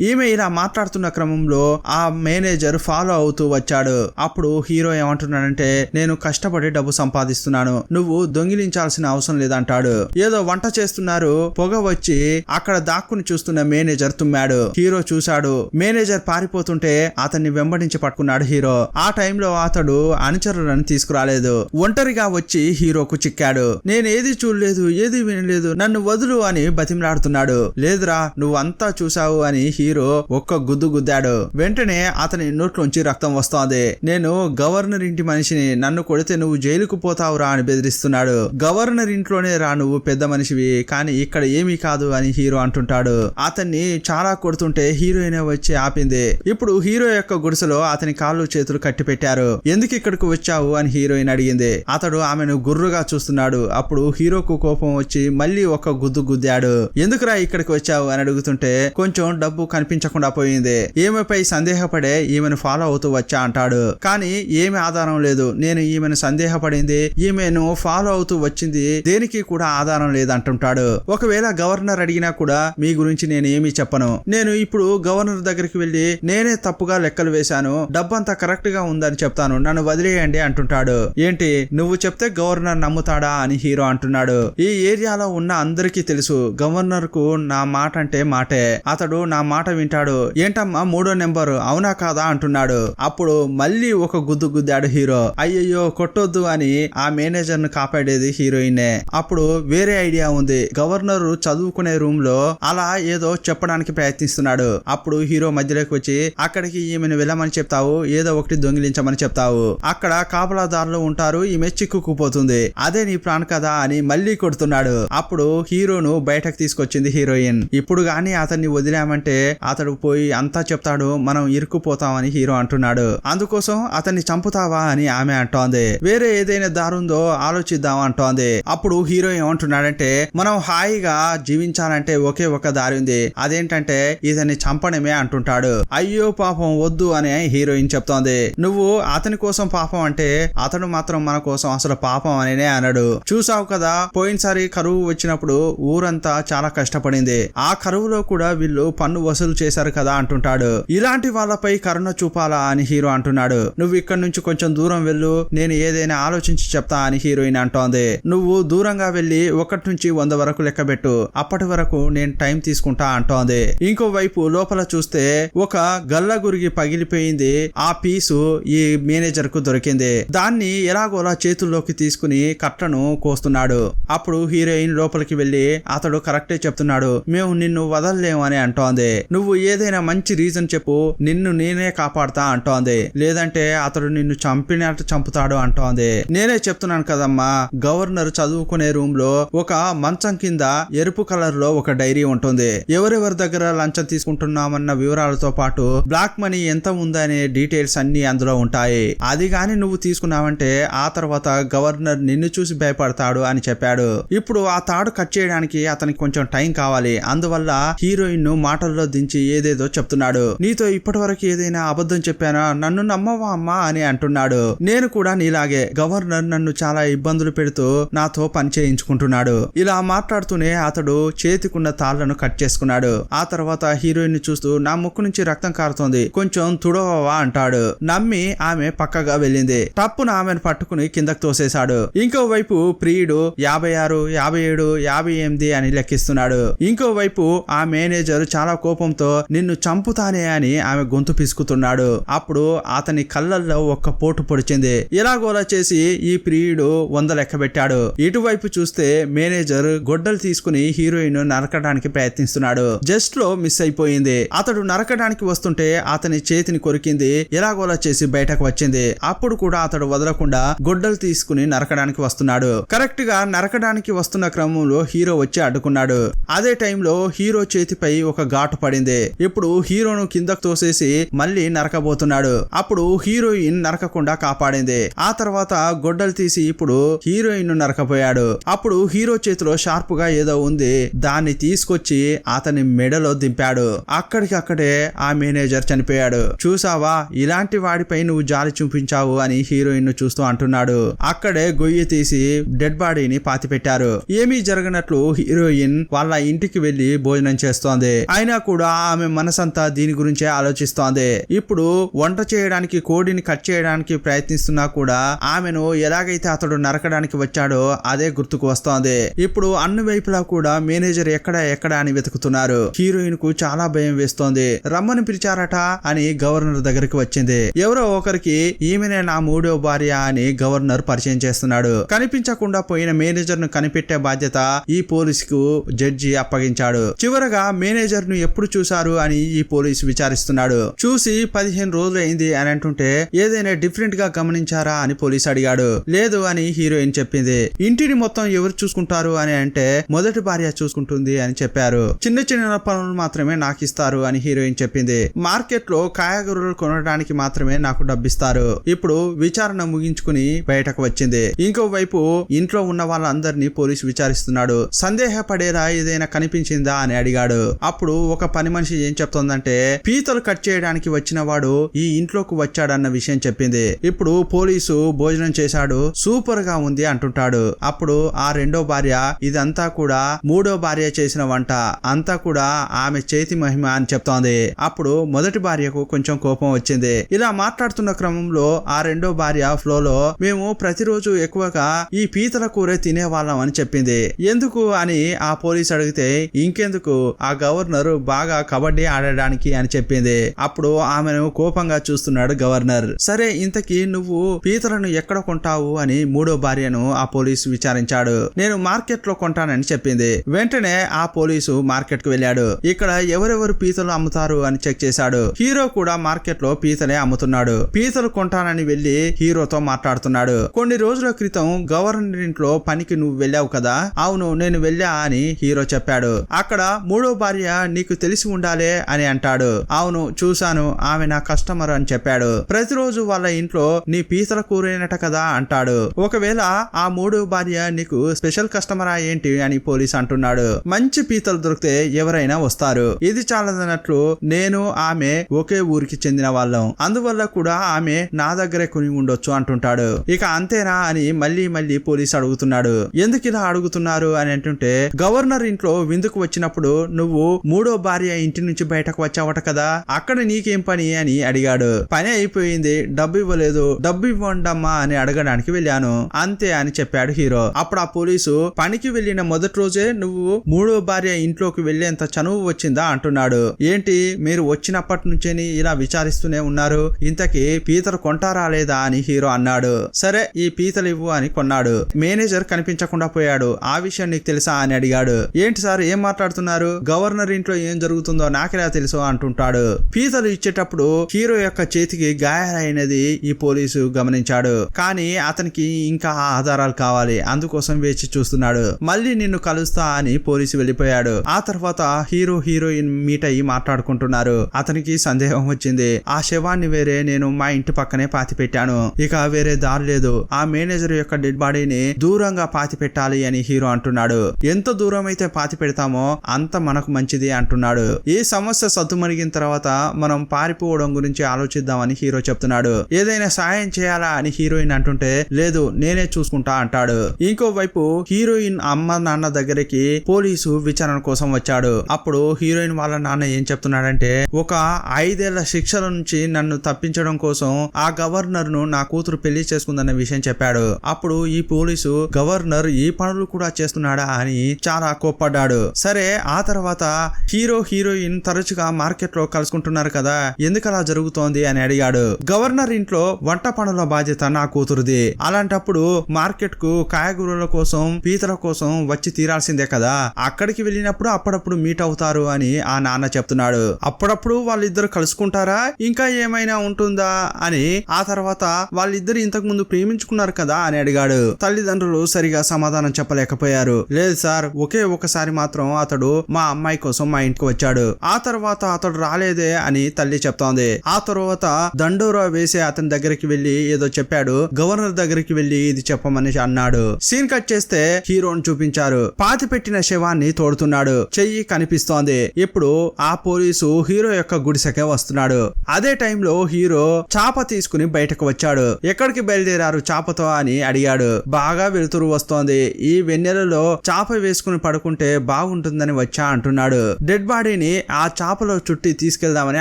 ఈమె ఇలా మాట్లాడుతున్న క్రమంలో ఆ మేనేజర్ ఫాలో అవుతూ వచ్చాడు. అప్పుడు హీరో ఏమంటున్నాడంటే నేను కష్టపడి డబ్బు సంపాదిస్తున్నాను, నువ్వు దొంగిలించాల్సిన అవసరం లేదంటాడు. ఏదో వంట చేస్తున్నారు, పొగ వచ్చి అక్కడ దాక్కుని చూస్తున్న మేనేజర్ తుమ్మాడు. హీరో చూశాడు. మేనేజర్ మేనేజర్ పారిపోతుంటే అతన్ని వెంబడించి పట్టుకున్నాడు హీరో. ఆ టైంలో అతడు అనుచరులను తీసుకురాలేదు, ఒంటరిగా వచ్చి హీరోకు చిక్కాడు. నేనేది చూడలేదు, ఏది వినలేదు, నన్ను వదులు అని బతిమలాడుతున్నాడు. లేదురా నువ్వంతా చూసావు అని హీరో ఒక్క గుద్దు గుద్దాడు. వెంటనే అతని నోట్లోంచి రక్తం వస్తోంది. నేను గవర్నర్ ఇంటి మనిషిని, నన్ను కొడితే నువ్వు జైలుకు పోతావురా అని బెదిరిస్తున్నాడు. గవర్నర్ ఇంట్లోనే రా, నువ్వు పెద్ద మనిషివి, కానీ ఇక్కడ ఏమీ కాదు అని హీరో అంటుంటాడు. అతన్ని చాలా కొడుతుంటే హీరోయిన్ వచ్చి ఆపింది. ఇప్పుడు హీరో యొక్క గుడిసెలో అతని కాళ్ళు చేతులు కట్టి పెట్టారు. ఎందుకు ఇక్కడికి వచ్చావు అని హీరోయిన్ అడిగింది. అతడు ఆమెను గుర్రుగా చూస్తున్నాడు. అప్పుడు హీరోకు కోపం వచ్చి మళ్ళీ ఒక గుద్దు గుద్దాడు. ఎందుకురా ఇక్కడికి వచ్చావు అని అడుగుతుంటే కొంచెం డబ్బు కనిపించకుండా పోయింది, ఈమెపై సందేహపడే ఈమెను ఫాలో అవుతూ వచ్చా అంటాడు. కానీ ఏమి ఆధారం లేదు, నేను ఈమెను సందేహపడింది, ఈమెను ఫాలో అవుతూ వచ్చింది దేనికి కూడా ఆధారం లేదంటుంటాడు. ఒకవేళ గవర్నర్ అడిగినా కూడా మీ గురించి నేను ఏమీ చెప్పను, నేను ఇప్పుడు గవర్నర్ దగ్గరికి వెళ్లి నేనే తప్పుగా లెక్కలు వేశాను, డబ్బంతా కరెక్ట్ గా ఉందని చెప్తాను, నన్ను వదిలేయండి అంటుంటాడు. ఏంటి నువ్వు చెప్తే గవర్నర్ నమ్ముతాడా అని హీరో అంటున్నాడు. ఈ ఏరియాలో ఉన్న అందరికీ తెలుసు గవర్నర్ కు నా మాట అంటే మాటే, అతడు నా మాట వింటాడు. ఏంటమ్మా 3వ నెంబరు అవునా కాదా అంటున్నాడు. అప్పుడు మళ్ళీ ఒక గుద్దు గుద్దాడు హీరో. అయ్యయ్యో కొట్టొద్దు అని ఆ మేనేజర్ ను కాపాడేది హీరోయినే. అప్పుడు వేరే ఐడియా ఉంది, గవర్నర్ చదువుకునే రూమ్ లో అలా ఏదో చెప్పడానికి ప్రయత్నిస్తున్నాడు. అప్పుడు హీరో మధ్యలోకి వచ్చి అక్కడికి ఈమెను వెళ్ళమని చెప్తావు, ఏదో ఒకటి దొంగిలించమని చెప్తావు, అక్కడ కాపలాదారులు ఉంటారు, ఈమె చిక్కుకుపోతుంది, అదే నీ ప్లాన్ కదా అని మళ్ళీ కొడుతున్నాడు. అప్పుడు హీరోను బయటకు తీసుకొచ్చింది హీరోయిన్. ఇప్పుడు గాని అతన్ని వదిలామంటే అతడు పోయి అంతా చెప్తాడు, మనం ఇరుక్కుపోతామని హీరో అంటున్నాడు. అందుకోసం అతన్ని చంపుతావా అని ఆమె అంటోంది. వేరే ఏదైనా దారుందో ఆలోచిద్దాం అంటోంది. అప్పుడు హీరో ఏమంటున్నాడంటే మనం హాయిగా జీవించాలంటే ఒకే ఒక దారి ఉంది, అదేంటంటే ఇతన్ని చంపడమే అంటుంటాడు. అయ్యో పాపం వద్దు అని హీరోయిన్ చెప్తోంది. నువ్వు అతని కోసం పాపం అంటే అతడు మాత్రం మన కోసం అసలు పాపం అనే అన్నాడు. చూసావు కదా పోయినసారి కరువు వచ్చినప్పుడు ఊరంతా చాలా కష్టపడింది, ఆ కరువులో కూడా వీళ్ళు పన్ను వసూలు చేశారు కదా అంటుంటాడు. ఇలాంటి వాళ్ళపై కరుణ చూపాలా అని హీరో అంటున్నాడు. నువ్వు ఇక్కడ నుంచి కొంచెం దూరం వెళ్ళు, నేను ఏదైనా ఆలోచించి చెప్తా అని హీరోయిన్ అంటోంది. నువ్వు దూరంగా వెళ్లి 1 నుంచి 100 వరకు లెక్కబెట్టు, అప్పటి వరకు నేను టైం తీసుకుంటా అంటోంది. ఇంకోవైపు లోపల చూస్తే ఒక గల్లగురిగి పగిలిపోయింది, ఆ పీసు ఈ మేనేజర్ కు దొరికింది. దాన్ని ఎలాగోలా చేతుల్లోకి తీసుకుని కట్టను కోస్తున్నాడు. అప్పుడు హీరోయిన్ లోపలికి వెళ్లి అతడు కరెక్టే చెప్తున్నాడు, మేము నిన్ను వదలలేము అని అంటోంది. నువ్వు ఏదైనా మంచి రీజన్ చెప్పు, నిన్ను నేనే కాపాడుతా అంటోంది, లేదంటే అతడు నిన్ను చంపినట్టు చంపుతాడు అంటోంది. నేనే చెప్తున్నాను కదమ్మా, గవర్నర్ చదువుకునే రూమ్ లో ఒక మంచం కింద ఎరుపు కలర్ లో ఒక డైరీ ఉంటుంది, ఎవరెవరి దగ్గర లంచం తీసుకుంటున్నామన్న వివరాలతో పాటు బ్లాక్ మనీ ఎంత ఉందనే డీటెయిల్స్ అన్ని అందులో ఉంటాయి. అది గాని నువ్వు తీసుకున్నావంటే ఆ తర్వాత గవర్నర్ నిన్ను చూసి భయపడతాడు అని చెప్పాడు. ఇప్పుడు ఆ తాడు కట్ చేయడానికి అతనికి కొంచెం టైం కావాలి, అందువల్ల హీరోయిన్ ను మాటల్లో దించి ఏదేదో చెప్తున్నాడు. నీతో ఇప్పటి వరకు ఏదైనా అబద్ధం చెప్పానా, నన్ను నమ్మవా అమ్మా అని అంటున్నాడు. నేను కూడా నీలాగే, గవర్నర్ నన్ను చాలా ఇబ్బందులు పెడుతూ నాతో పని చేయించుకుంటున్నాడు. ఇలా మాట్లాడుతూనే అతడు చేతికున్న తాళ్లను కట్ చేసుకున్నాడు. ఆ తర్వాత హీరోయిన్ ని చూస్తూ నా ముక్కు నుంచి రక్తం కారుతోంది, కొంచెం తుడవవా అంటాడు. నమ్మి ఆమె పక్కగా వెళ్ళింది. తప్పున ఆమెను పట్టుకుని కిందకు తోసేశాడు. ఇంకోవైపు ప్రియుడు 56, 57, 58 అని లెక్కిస్తున్నాడు. ఇంకోవైపు ఆ మేనేజర్ చాలా కోపంతో నిన్ను చంపుతానే అని ఆమె గొంతు పిసుకుతున్నాడు. అప్పుడు అతని కళ్ళల్లో ఒక్క పోటు పొడిచింది. ఎలాగోలా చేసి ఈ ప్రియుడు 100 లెక్క పెట్టాడు. ఇటువైపు చూస్తే మేనేజర్ గొడ్డలు తీసుకుని హీరోయిన్ నరకడానికి ప్రయత్నిస్తున్నాడు. జస్ట్ లో మిస్ అయిపోయింది. అతడు నరకడానికి వస్తుంటే అతని చేతిని కొరికింది, ఎలాగోలా చేసి బయటకు వచ్చింది. అప్పుడు కూడా అతడు వదలకుండా గొడ్డలు తీసుకుని నరకడానికి వస్తున్నాడు. కరెక్ట్ గా నరకడానికి వస్తున్న క్రమంలో హీరో వచ్చి అడ్డుకున్నాడు. అదే టైంలో హీరో చేతిపై ఒక ఘాటు పడింది. ఇప్పుడు హీరోను కిందకు తోసేసి మళ్ళీ నరకబోతున్నాడు. అప్పుడు హీరోయిన్ నరకకుండా కాపాడింది. ఆ తర్వాత గొడ్డలు తీసి ఇప్పుడు హీరోయిన్ నరకపోయాడు. అప్పుడు హీరో చేతిలో షార్ప్ గా ఏదో ఉంది, దాన్ని తీసుకొచ్చి అతని మెడలో దింపాడు. అక్కడికక్కడే ఆ మేనేజర్ చనిపోయాడు. చూసావా, ఇలాంటి వాడిపై నువ్వు జాలి చూపించావు అని హీరోయిన్ ను చూస్తూ అంటున్నాడు. అక్కడే గొయ్యి తీసి డెడ్ బాడీని పాతిపెట్టారు. ఏమీ జరగనట్లు హీరోయిన్ వాళ్ళ ఇంటికి వెళ్లి భోజనం చేస్తోంది. అయినా కూడా ఆమె మనసంతా దీని గురించే ఆలోచిస్తోంది. ఇప్పుడు వంట చేయడానికి కోడిని కట్ చేయడానికి ప్రయత్నిస్తున్నా కూడా ఆమెను ఎలాగైతే అతడు నరకడానికి వచ్చాడో అదే గుర్తుకు వస్తోంది. ఇప్పుడు అన్ని వైపులా కూడా మేనేజర్ ఎక్కడ అని వెతుకుతున్నారు. హీరోయిన్ కు చాలా భయం వేస్తోంది. రమ్మని పిలిచారట అని గవర్నర్ దగ్గరికి వచ్చింది. ఎవరో ఒకరికి ఈమెనే నా మూడో భార్య అని గవర్నర్ పరిచయం చేస్తున్నాడు. కనిపించకుండా పోయిన మేనేజర్ ను కనిపెట్టే బాధ్యత ఈ పోలీసుకు జడ్జి అప్పగించాడు. చివరగా మేనేజర్ ను ఎప్పుడు చూశారు అని ఈ పోలీసు విచారిస్తున్నాడు. చూసి 15 రోజులు అయింది అని అంటుంటే ఏదైనా డిఫరెంట్ గా గమనించారా అని పోలీసు అడిగాడు. లేదు అని హీరోయిన్ చెప్పింది. ఇంటిని మొత్తం ఎవరు చూసుకుంటారు అని అంటే మొదటి భార్య చూసుకుంటుంది అని చెప్పారు. చిన్న చిన్న పనులు మాత్రమే నాకు ఇస్తారు అని హీరోయిన్ చెప్పింది. మార్కెట్ లో కాయగూరలు కొనడానికి మాత్రమే నాకు డబ్బిస్తారు. ఇప్పుడు విచారణ ముగించుకుని బయటకు వచ్చింది. ఇంకోవైపు ఇంట్లో ఉన్న వాళ్ళందరినీ పోలీసు విచారిస్తున్నాడు. సందేహపడేలా ఏదైనా కనిపించిందా అని అడిగాడు. అప్పుడు ఒక పని మనిషి ఏం చెప్తోందంటే పీతలు కట్ చేయడానికి వచ్చిన వాడు ఈ ఇంట్లోకి వచ్చాడన్న విషయం చెప్పింది. ఇప్పుడు పోలీసు భోజనం చేశాడు, సూపర్ గా ఉంది అంటుంటాడు. అప్పుడు ఆ రెండో భార్య ఇదంతా కూడా మూడో భార్య చేసిన వంట, అంతా కూడా ఆమె చేతి మహిమ అని చెప్తోంది. అప్పుడు మొదటి భార్యకు కొంచెం కోపం వచ్చింది. ఇలా మాట్లాడుతున్న క్రమంలో ఆ రెండో భార్య ఫ్లోలో మేము ప్రతిరోజు ఎక్కువగా ఈ పీతల కూర తినేవాళ్ళం అని చెప్పింది. ఎందుకు అని ఆ పోలీస్ అడిగితే ఇంకెందుకు ఆ గవర్నర్ బాగా కబడ్డీ ఆడడానికి అని చెప్పింది. అప్పుడు ఆమెను కోపంగా చూస్తున్నాడు గవర్నర్. సరే ఇంతకీ నువ్వు పీతలను ఎక్కడ కొంటావు అని మూడో భార్యను ఆ పోలీసు విచారించాడు. నేను మార్కెట్ లో కొంటానని చెప్పింది. వెంటనే ఆ పోలీసు మార్కెట్ కు వెళ్ళాడు. ఇక్కడ ఎవరెవరు పీతలు అమ్ముతారు అని చెక్ చేశాడు. హీరో కూడా మార్కెట్ లో పీతలే అమ్ముతున్నాడు. పీతలు కొంటానని వెళ్లి హీరోతో మాట్లాడుతున్నాడు. కొన్ని రోజుల క్రితం గవర్నర్ ఇంట్లో పనికి నువ్వు వెళ్ళావు కదా? అవును నేను వెళ్ళా అని హీరో చెప్పాడు. అక్కడ మూడో భార్య నీకు తెలిసి ఉండాలే అని అంటాడు. అవును చూశాను, ఆమె నా కస్టమర్ అని చెప్పాడు. ప్రతిరోజు వాళ్ళ ఇంట్లో నీ పీతల కూరేనట కదా అంటాడు. ఒకవేళ ఆ మూడో భార్య నీకు స్పెషల్ కస్టమరా ఏంటి అని పోలీస్ అంటున్నాడు. మంచి పీతలు దొరికితే ఎవరైనా వస్తారు. ఇది చాలదన్నట్లు నేను ఆమె ఒకే ఊరికి చెందిన వాళ్ళం, అందువల్ల కూడా ఆమె నా దగ్గరే కొని ఉండొచ్చు అంటుంటాడు. ఇక అంతేనా అని మళ్ళీ పోలీస్ అడుగుతున్నాడు. ఎందుకు ఇలా అడుగుతున్నారు అని అంటుంటే గవర్నర్ ఇంట్లో విందుకు వచ్చినప్పుడు నువ్వు మూడో భార్య ఇంటి నుంచి బయటకు వచ్చావట కదా, అక్కడ నీకేం పని అని అడిగాడు. పని అయిపోయింది, డబ్బు ఇవ్వలేదు, డబ్బు ఇవ్వండమ్మా అని అడగడానికి వెళ్ళాను అంతే అని చెప్పాడు హీరో. అప్పుడు ఆ పోలీసు పనికి వెళ్ళిన మొదటి రోజే నువ్వు మూడో భార్య ఇంట్లోకి వెళ్లేంత చనువు వచ్చిందా అంటున్నాడు. ఏంటి మీరు వచ్చినప్పటి నుంచేని ఇలా విచారిస్తూనే ఉన్నారు, ఇంతకీ పీతలు కొంటారా లేదా అని హీరో అన్నాడు. సరే ఈ పీతలు ఇవ్వు అని కొన్నాడు. మేనేజర్ కనిపించకుండా పోయాడు. ఆ విషయం నీకు తెలుసా అని అడిగాడు. ఏంటి సార్ ఏం మాట్లాడుతున్నారు, గవర్నర్ ఇంట్లో ఏం జరుగుతుందో నాకెలా తెలుసు అంటుంటాడు. పీతలు ఇచ్చేటప్పుడు హీరో యొక్క చేతికి గాయాలైనది ఈ పోలీసు గమనించాడు. కానీ అతనికి ఇంకా ఆధారాలు కావాలి, అందుకోసం వేచి చూస్తున్నాడు. మళ్ళీ నిన్ను కలుస్తా అని పోలీసు వెళ్ళిపోయాడు. ఆ తర్వాత హీరో హీరోయిన్ మీట్ అయ్యి మాట్లాడుకుంటున్నారు. అతనికి సందేహం వచ్చింది. ఆ శవాన్ని వేరే నేను మా ఇంటి పక్కనే పాతి పెట్టాను, ఇక వేరే దారి లేదు, ఆ మేనేజర్ యొక్క డెడ్ బాడీని దూరంగా పాతి పెట్టాలి అని హీరో అంటున్నాడు. ఎంత దూరం అయితే పాతి పెడతామో అంత మనకు మంచిది అంటున్నాడు. ఈ సమస్య సద్దుమణిగిన తర్వాత మనం పారిపోవడం గురించి ఆలోచిద్దామని హీరో చెప్తున్నాడు. ఏదైనా సాయం చేయాలా అని హీరోయిన్ అంటుంటే లేదు నేనే చూసుకుంటా అంటాడు. ఇంకోవైపు హీరోయిన్ అమ్మ నాన్న దగ్గరికి పోలీసు విచారణ కోసం వచ్చాడు. అప్పుడు హీరోయిన్ వాళ్ళ నాన్న ఏం చెప్తున్నాడంటే ఒక 5 ఏళ్ల శిక్షల నుంచి నన్ను తప్పించడం కోసం ఆ గవర్నర్ ను నా కూతురు పెళ్లి చేసుకుందన్న విషయం చెప్పాడు. అప్పుడు ఈ పోలీసు గవర్నర్ ఈ పనులు కూడా చేస్తున్నాడా అని చాలా కోప్పడ్డాడు. సరే ఆ తర్వాత హీరో హీరోయిన్ తరచుగా మార్కెట్ లో కలుసుకుంటున్నారు కదా, ఎందుకు అలా జరుగుతోంది అని అడిగాడు. గవర్నర్ ఇంట్లో వంట పనుల బాధ్యత నా కూతురుది, అలాంటప్పుడు మార్కెట్ కు కాయగూరల కోసం పీతల కోసం వచ్చి తీరాల్సిందే కదా, అక్కడికి వెళ్ళినప్పుడు అప్పుడప్పుడు మీట్ అవుతారు అని ఆ నాన్న చెప్తున్నాడు. అప్పుడప్పుడు వాళ్ళిద్దరు కలుసుకుంటారా, ఇంకా ఏమైనా ఉంటుందా అని, ఆ తర్వాత వాళ్ళిద్దరు ఇంతకు ముందు ప్రేమించుకున్నారు కదా అని అడిగాడు. తల్లిదండ్రులు సరిగా సమాధానం చెప్పలేకపోయారు. లేదు సార్ ఒకే ఒకసారి మాత్రం అతడు మా అమ్మాయి కోసం మా ఇంటికి వచ్చాడు, ఆ తర్వాత అతడు రాలేదే అని తల్లి చెప్తోంది. ఆ తర్వాత దండోరా వేసే అతని దగ్గరికి వెళ్లి ఏదో చెప్పాడు, గవర్నర్ దగ్గరికి వెళ్లి ఇది చెప్పమని అన్నాడు. సీన్ కట్ చేస్తే హీరోని చూపించారు. పాతి పెట్టిన శవాన్ని తోడుతున్నాడు, చెయ్యి కనిపిస్తోంది. ఇప్పుడు ఆ పోలీసు హీరో యొక్క గుడిసెకే వస్తున్నాడు. అదే టైంలో హీరో చాప తీసుకుని బయటకు వచ్చాడు. ఎక్కడికి బయలుదేరారు చాపతో అని అడిగాడు. బాగా వెలుతురు వస్తోంది, ఈ వెన్నెలలో చాప వేసుకుని పడుకుంటే బాగుంటుందని వచ్చా అంటున్నాడు. డెడ్ బాడీని ఆ చాపలో చుట్టి తీసుకెళ్దామని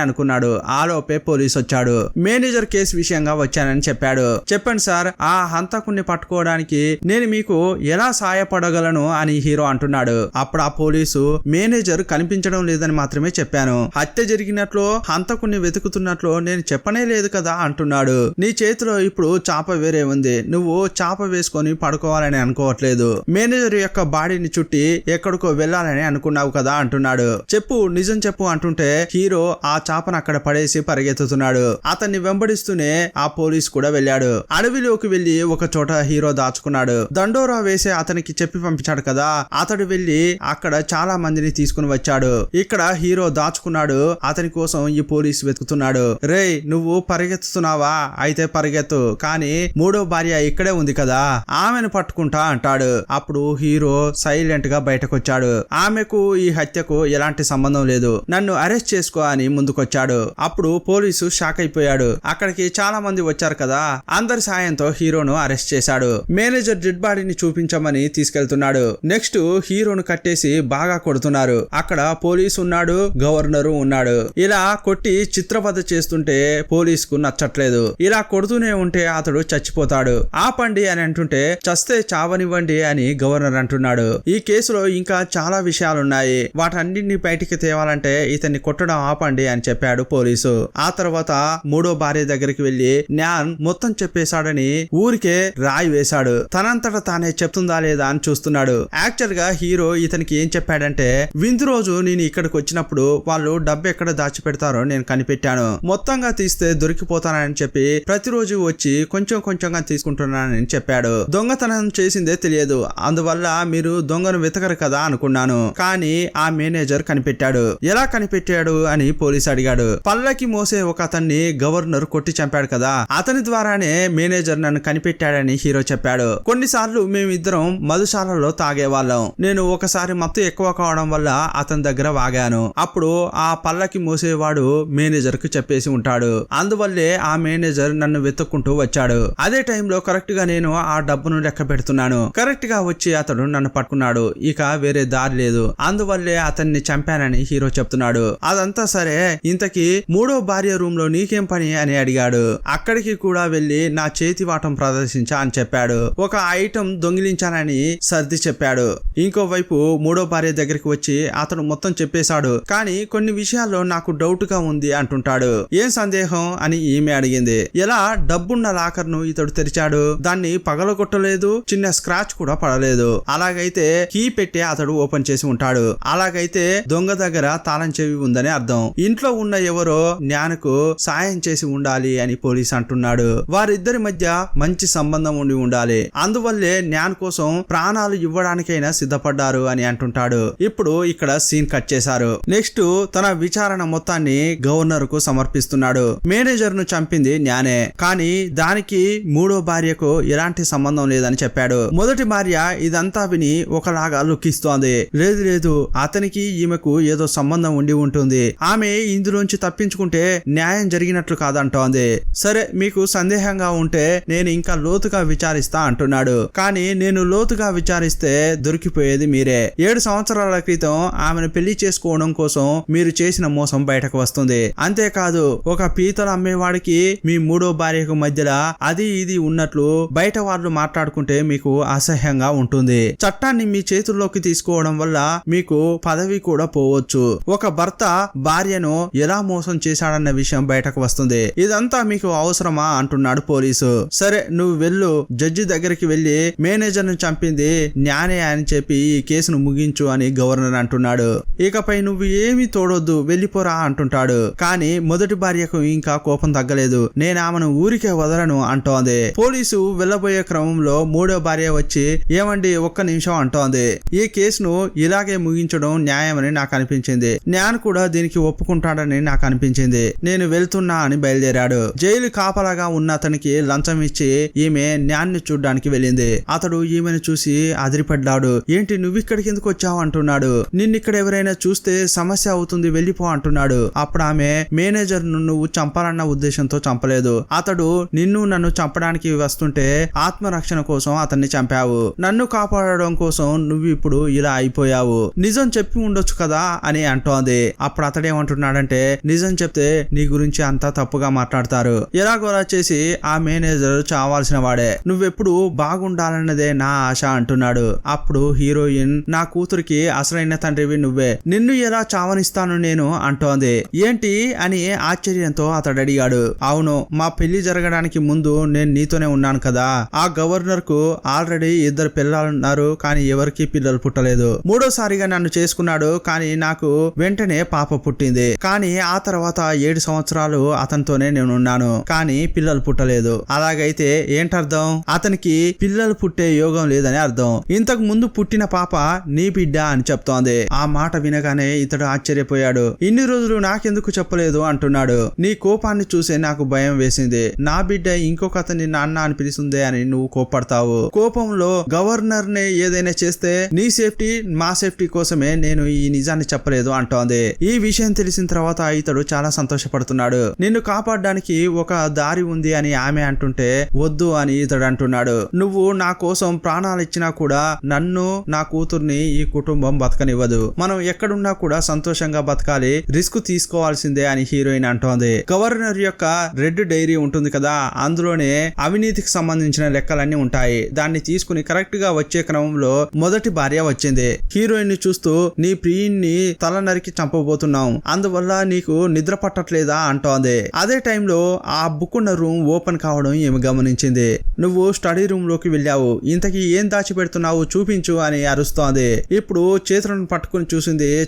అనుకున్నాడు. ఆలోపే పోలీసు వచ్చాడు. మేనేజర్ కేసు విషయంగా వచ్చానని చెప్పాడు. చెప్పండి సార్, ఆ హంతకుణ్ణి పట్టుకోవడానికి నేను మీకు ఎలా సాయపడగలను అని హీరో అంటున్నాడు. అప్పుడు ఆ పోలీసు మేనేజర్ కనిపించడం లేదని మాత్రమే చెప్పాను, హత్య జరిగినట్లు హంతకుని వెతుకుతున్నట్లు నేను చెప్పనే లేదు కదా అంటున్నాడు. నీ చేతిలో ఇప్పుడు చాప వేరే ఉంది, నువ్వు చాప వేసుకొని పడుకోవాలని అనుకోవట్లేదు, మేనేజర్ యొక్క బాడీని చుట్టి ఎక్కడికో వెళ్ళాలని అనుకున్నావు కదా అంటున్నాడు. చెప్పు, నిజం చెప్పు అంటుంటే హీరో ఆ చాపను అక్కడ పడేసి పరిగెత్తుతున్నాడు. అతన్ని వెంబడిస్తూనే ఆ పోలీస్ కూడా వెళ్ళాడు. అడవిలోకి వెళ్లి ఒక చోట హీరో దాచుకున్నాడు. దండోరా వేసే అతనికి చెప్పి పంపించాడు కదా, అతడు వెళ్లి అక్కడ చాలా మందిని తీసుకుని వచ్చాడు. ఇక్కడ హీరో దాచుకున్నాడు, అతని కోసం ఈ పోలీస్ వెతుకుతున్నాడు. రేయ్, నువ్వు పరిగెత్తుతున్నావా? అయితే పరిగెత్తు, కానీ మూడో భార్య ఇక్కడే ఉంది కదా, ఆమెను పట్టుకుంటా అంటాడు. అప్పుడు హీరో సైలెంట్ గా బయటకొచ్చాడు. ఆమెకు ఈ హత్యకు ఎలాంటి సంబంధం లేదు, నన్ను అరెస్ట్ చేసుకో అని ముందుకొచ్చాడు. అప్పుడు పోలీసు షాక్ అయిపోయాడు. అక్కడికి చాలా మంది వచ్చారు కదా, అందరి సాయంతో హీరోను అరెస్ట్ చేశాడు. మేనేజర్ డెడ్ బాడీని చూపించమని తీసుకెళ్తున్నాడు. నెక్స్ట్ హీరోను కట్టేసి బాగా కొడుతున్నారు. అక్కడ పోలీసు ఉన్నాడు, గవర్నరు ఉన్నాడు. ఇలా కొట్టి చిత్రవధ చేస్తుంటే పోలీస్ కు నచ్చట్లేదు. ఇలా కొడుతూనే ఉంటే అతడు చచ్చిపోతాడు, ఆపండి అని అంటుంటే చస్తే చావనివ్వండి అని గవర్నర్ అంటున్నాడు. ఈ కేసులో ఇంకా చాలా విషయాలున్నాయి, వాటన్నింటినీ బయటికి తేవాలంటే ఇతన్ని కొట్టడం ఆపండి అని చెప్పాడు పోలీసు. ఆ తర్వాత మూడో భార్య దగ్గరికి వెళ్లి న్యాన్ మొత్తం చెప్పేశాడని ఊరికే రాయి వేశాడు. తనంతట తానే చెప్తుందా లేదా అని చూస్తున్నాడు. యాక్చువల్ గా హీరో ఇతనికి ఏం చెప్పాడంటే, విందు రోజు నేను ఇక్కడికి వచ్చినప్పుడు వాళ్ళు డబ్బు ఎక్కడ దాచిపెడతారో నేను కనిపెట్టాను, మొత్తంగా తీస్తే దొరికిపోతానని చెప్పి ప్రతిరోజు వచ్చి కొంచెం కొంచెంగా తీసుకుంటున్నానని చెప్పాడు. దొంగతనం చేసిందే తెలియదు, అందువల్ల మీరు దొంగను వెతకరు కదా అనుకున్నాను, కానీ ఆ మేనేజర్ కనిపెట్టాడు. ఎలా కనిపెట్టాడు అని పోలీసు అడిగాడు. పల్లకి మోసే ఒక అతన్ని గవర్నర్ కొట్టి చంపాడు కదా, అతని ద్వారానే మేనేజర్ నన్ను కనిపెట్టాడని హీరో చెప్పాడు. కొన్నిసార్లు మేమిద్దరం మధుశాలలో తాగేవాళ్ళం, నేను ఒకసారి మత్తు ఎక్కువ కావడం వల్ల అతని దగ్గర వాగాను, అప్పుడు ఆ పల్లకి మోసేవాడు మేనేజర్ కు చెప్పేసి ఉంటాడు, అందువల్లే ఆ మేనేజర్ నన్ను వెతుక్కుంటూ వచ్చాడు. అదే టైంలో కరెక్ట్ గా నేను ఆ డబ్బును లెక్క పెడుతున్నాను, కరెక్ట్ గా వచ్చి అతడు నన్ను పట్టుకున్నాడు, ఇక వేరే దారి లేదు, అందువల్లే అతన్ని చంపానని హీరో చెప్తున్నాడు. అదంతా సరే, ఇంతకీ మూడో భార్య రూమ్ లో నీకేం పని అని అడిగాడు. అక్కడికి కూడా వెళ్లి నా చేతి వాటం ప్రదర్శించా అని చెప్పాడు. ఒక ఐటమ్ దొంగిలించానని సర్ది చెప్పాడు. ఇంకోవైపు మూడో భార్య దగ్గరికి వచ్చి అతను మొత్తం చెప్పేశాడు, కానీ కొన్ని విషయాల్లో నాకు డౌట్ గా ఉంది అంటుంటాడు. ఏం సందేహం అని ఈమె అడిగింది. ఎలా డబ్బున్న లాకర్ ను ఇతడు తెరిచాడు, దాన్ని పగలగొట్టలేదు, చిన్న స్క్రాచ్ కూడా పడలేదు, అలాగైతే కీ పెట్టి అతడు ఓపెన్ చేసి ఉంటాడు, అలాగైతే దొంగ దగ్గర తాళం చెవి ఉందని అర్థం, ఇంట్లో ఉన్న ఎవరో న్యాన్కు సాయం చేసి ఉండాలి అని పోలీస్ అంటున్నాడు. వారిద్దరి మధ్య మంచి సంబంధం ఉండి ఉండాలి, అందువల్లే న్యాన్ కోసం ప్రాణాలు ఇవ్వడానికైనా సిద్ధపడ్డారు అని అంటుంటాడు. ఇప్పుడు ఇక్కడ సీన్ కట్ చేశారు. నెక్స్ట్ తన విచారణ మొత్తాన్ని గవర్నర్ కు సమర్పిస్తున్నాడు. మేనేజర్ ను చంపింది న్యానే, కానీ దానికి మూడో భార్యకు ఎలాంటి సంబంధం లేదని చెప్పాడు. మొదటి భార్య ఇదంతా విని ఒకలాగా లుక్కిస్తోంది. లేదు లేదు, అతనికి ఈమెకు ఏదో సంబంధం ఉండి ఉంటుంది, ఆమె ఇందులోంచి తప్పించుకుంటే న్యాయం జరిగినట్లు కాదంటోంది. సరే, మీకు సందేహంగా ఉంటే నేను ఇంకా లోతుగా విచారిస్తా అంటున్నాడు. కానీ నేను లోతుగా విచారిస్తే దొరికిపోయేది మీరే. 7 సంవత్సరాల క్రితం ఆమెను పెళ్లి చేసుకోవడం కోసం మీరు చేసిన మోసం బయటకు వస్తుంది. అంతేకాదు, ఒక పీతలు అమ్మేవాడికి మీ మూడో భార్యకు మధ్యలో అది ఇది ఉన్నట్లు బయట వాళ్ళు మాట్లాడుకుంటే మీకు అసహ్యంగా ఉంటుంది. చట్టాన్ని మీ చేతుల్లోకి తీసుకోవడం వల్ల మీకు పదవి కూడా పోవచ్చు. ఒక భర్త భార్యను ఎలా మోసం చేశాడన్న విషయం బయటకు వస్తుంది. ఇదంతా మీకు అవసరమా అంటున్నాడు పోలీసు. సరే, నువ్వు వెళ్ళు, జడ్జి దగ్గరికి వెళ్లి మేనేజర్ ను చంపింది న్యానే అని చెప్పి ఈ కేసును ముగించు అని గవర్నర్ అంటున్నాడు. ఇకపై నువ్వు ఏమీ తోడొద్దు, వెళ్ళిపోరా అంటుంటాడు. కానీ మొదటి భార్యకు ఇంకా కోపం తగ్గలేదు. నేను ఆమెను ఊరికే వదలను అంటోంది. పోలీసు వెళ్ళబోయే క్రమంలో మూడో భార్య వచ్చి ఏమండి ఒక్క నిమిషం అంటోంది. ఈ కేసును ఇలాగే ముగించడం న్యాయమని నాకు అనిపించింది, న్యాన్ కూడా దీనికి ఒప్పుకుంటాడని నాకు అనిపించింది, నేను వెళ్తున్నా అని బయలుదేరాడు. జైలు కాపలాగా ఉన్న అతనికి లంచం ఇచ్చి ఈమె న్యాన్ని చూడ్డానికి వెళ్ళింది. అతడు ఈమెను చూసి అదిరిపడ్డాడు. ఏంటి నువ్విక్కడికి ఎందుకు వచ్చావు అంటున్నాడు. నిన్నిక్కడ ఎవరైనా చూస్తే సమస్య అవుతుంది, వెళ్ళిపో అంటున్నాడు. అప్పుడు ఆమె మేనేజర్ నువ్వు చంపాలన్న ఉద్దేశంతో చంపలేదు, అతడు నిన్ను నన్ను చంపడానికి వస్తుంటే ఆత్మరక్షణ కోసం అతన్ని చంపావు, నన్ను కాపాడడం కోసం నువ్వు ఇప్పుడు ఇలా అయిపోయావు, నిజం చెప్పి ఉండొచ్చు కదా అని అంటోంది. అప్పుడు అతడేమంటున్నాడంటే, నిజం చెప్తే నీ గురించి అంతా తప్పుగా మాట్లాడతారు, ఎలాగోలా చేసి ఆ మేనేజర్ చావాల్సిన వాడే, నువ్వెప్పుడు బాగుండాలన్నదే నా ఆశ అంటున్నాడు. అప్పుడు హీరోయిన్, నా కూతురికి అసలైన తండ్రివి నువ్వే, నిన్ను ఎలా చావనిస్తాను నేను అంటోంది. ఏంటి అని ఆశ్చర్యంతో అతడు అడిగాడు. అవును, మా పెళ్లి జరగడానికి ముందు నేను నీతోనే ఉన్నాను కదా. ఆ గవర్నర్ కు ఆల్రెడీ 2 పిల్లలున్నారు, కానీ ఎవరికి పిల్లలు పుట్టలేదు. 3వసారిగా నన్ను చేసుకున్నాడు, కానీ నాకు వెంటనే పాప పుట్టింది. కానీ ఆ తర్వాత 7 సంవత్సరాలు అతనితోనే నేను ఉన్నాను, కానీ పిల్లలు పుట్టలేదు. అలాగైతే ఏంటర్థం? అతనికి పిల్లలు పుట్టే యోగం లేదని అర్థం. ఇంతకు ముందు పుట్టిన పాప నీ బిడ్డ అని చెప్తోంది. ఆ మాట వినగానే ఇతడు ఆశ్చర్యపోయాడు. ఇన్ని రోజులు నాకెందుకు చెప్పలేదు అంటున్నాడు. నీ కోపాన్ని చూసే నాకు భయం వేసింది. నా బిడ్డ ఇంకొక అతని నాన్న అని పిలుస్తుందే అని నువ్వు కోపడతావు. కోపంలో గవర్నర్ ని ఏదైనా చేస్తే నీ సేఫ్టీ మా సేఫ్టీ కోసమే నేను ఈ నిజాన్ని చెప్పలేదు అంటోంది. ఈ విషయం తెలిసిన తర్వాత ఇతడు చాలా సంతోషపడుతున్నాడు. నిన్ను కాపాడడానికి ఒక దారి ఉంది అని ఆమె అంటుంటే వద్దు అని ఇతడు అంటున్నాడు. నువ్వు నా కోసం ప్రాణాలు ఇచ్చినా కూడా నన్ను, నా కూతుర్ని ఈ కుటుంబం బతకనివ్వదు. మనం ఎక్కడున్నా కూడా సంతోషంగా బతకాలి, రిస్క్ తీసుకోవాల్సిందే అని హీరోయిన్ అంటోంది. గవర్నర్ యొక్క రెడ్ డైరీ ఉంటుంది కదా, అందులోనే అవినీతికి సంబంధించిన లెక్కలన్నీ ఉంటాయి. దాన్ని తీసుకుని కరెక్ట్ గా వచ్చే క్రమంలో మొదటి భార్య వచ్చింది. హీరోయిన్ ని చూస్తూ నీ ప్రియుణ్ణి తల నరికి చంపబోతున్నాం, అందువల్ల నీకు నిద్ర పట్టట్లేదా అంటోంది. అదే టైంలో ఆ బుక్ ఉన్న రూమ్ ఓపెన్ కావడం ఈమె గమనించింది. నువ్వు స్టడీ రూమ్ లోకి వెళ్ళావు, ఇంతకీ ఏం దాచిపెడుతున్నావు చూపించు అని అరుస్తోంది. ఇప్పుడు చేతులను పట్టుకుని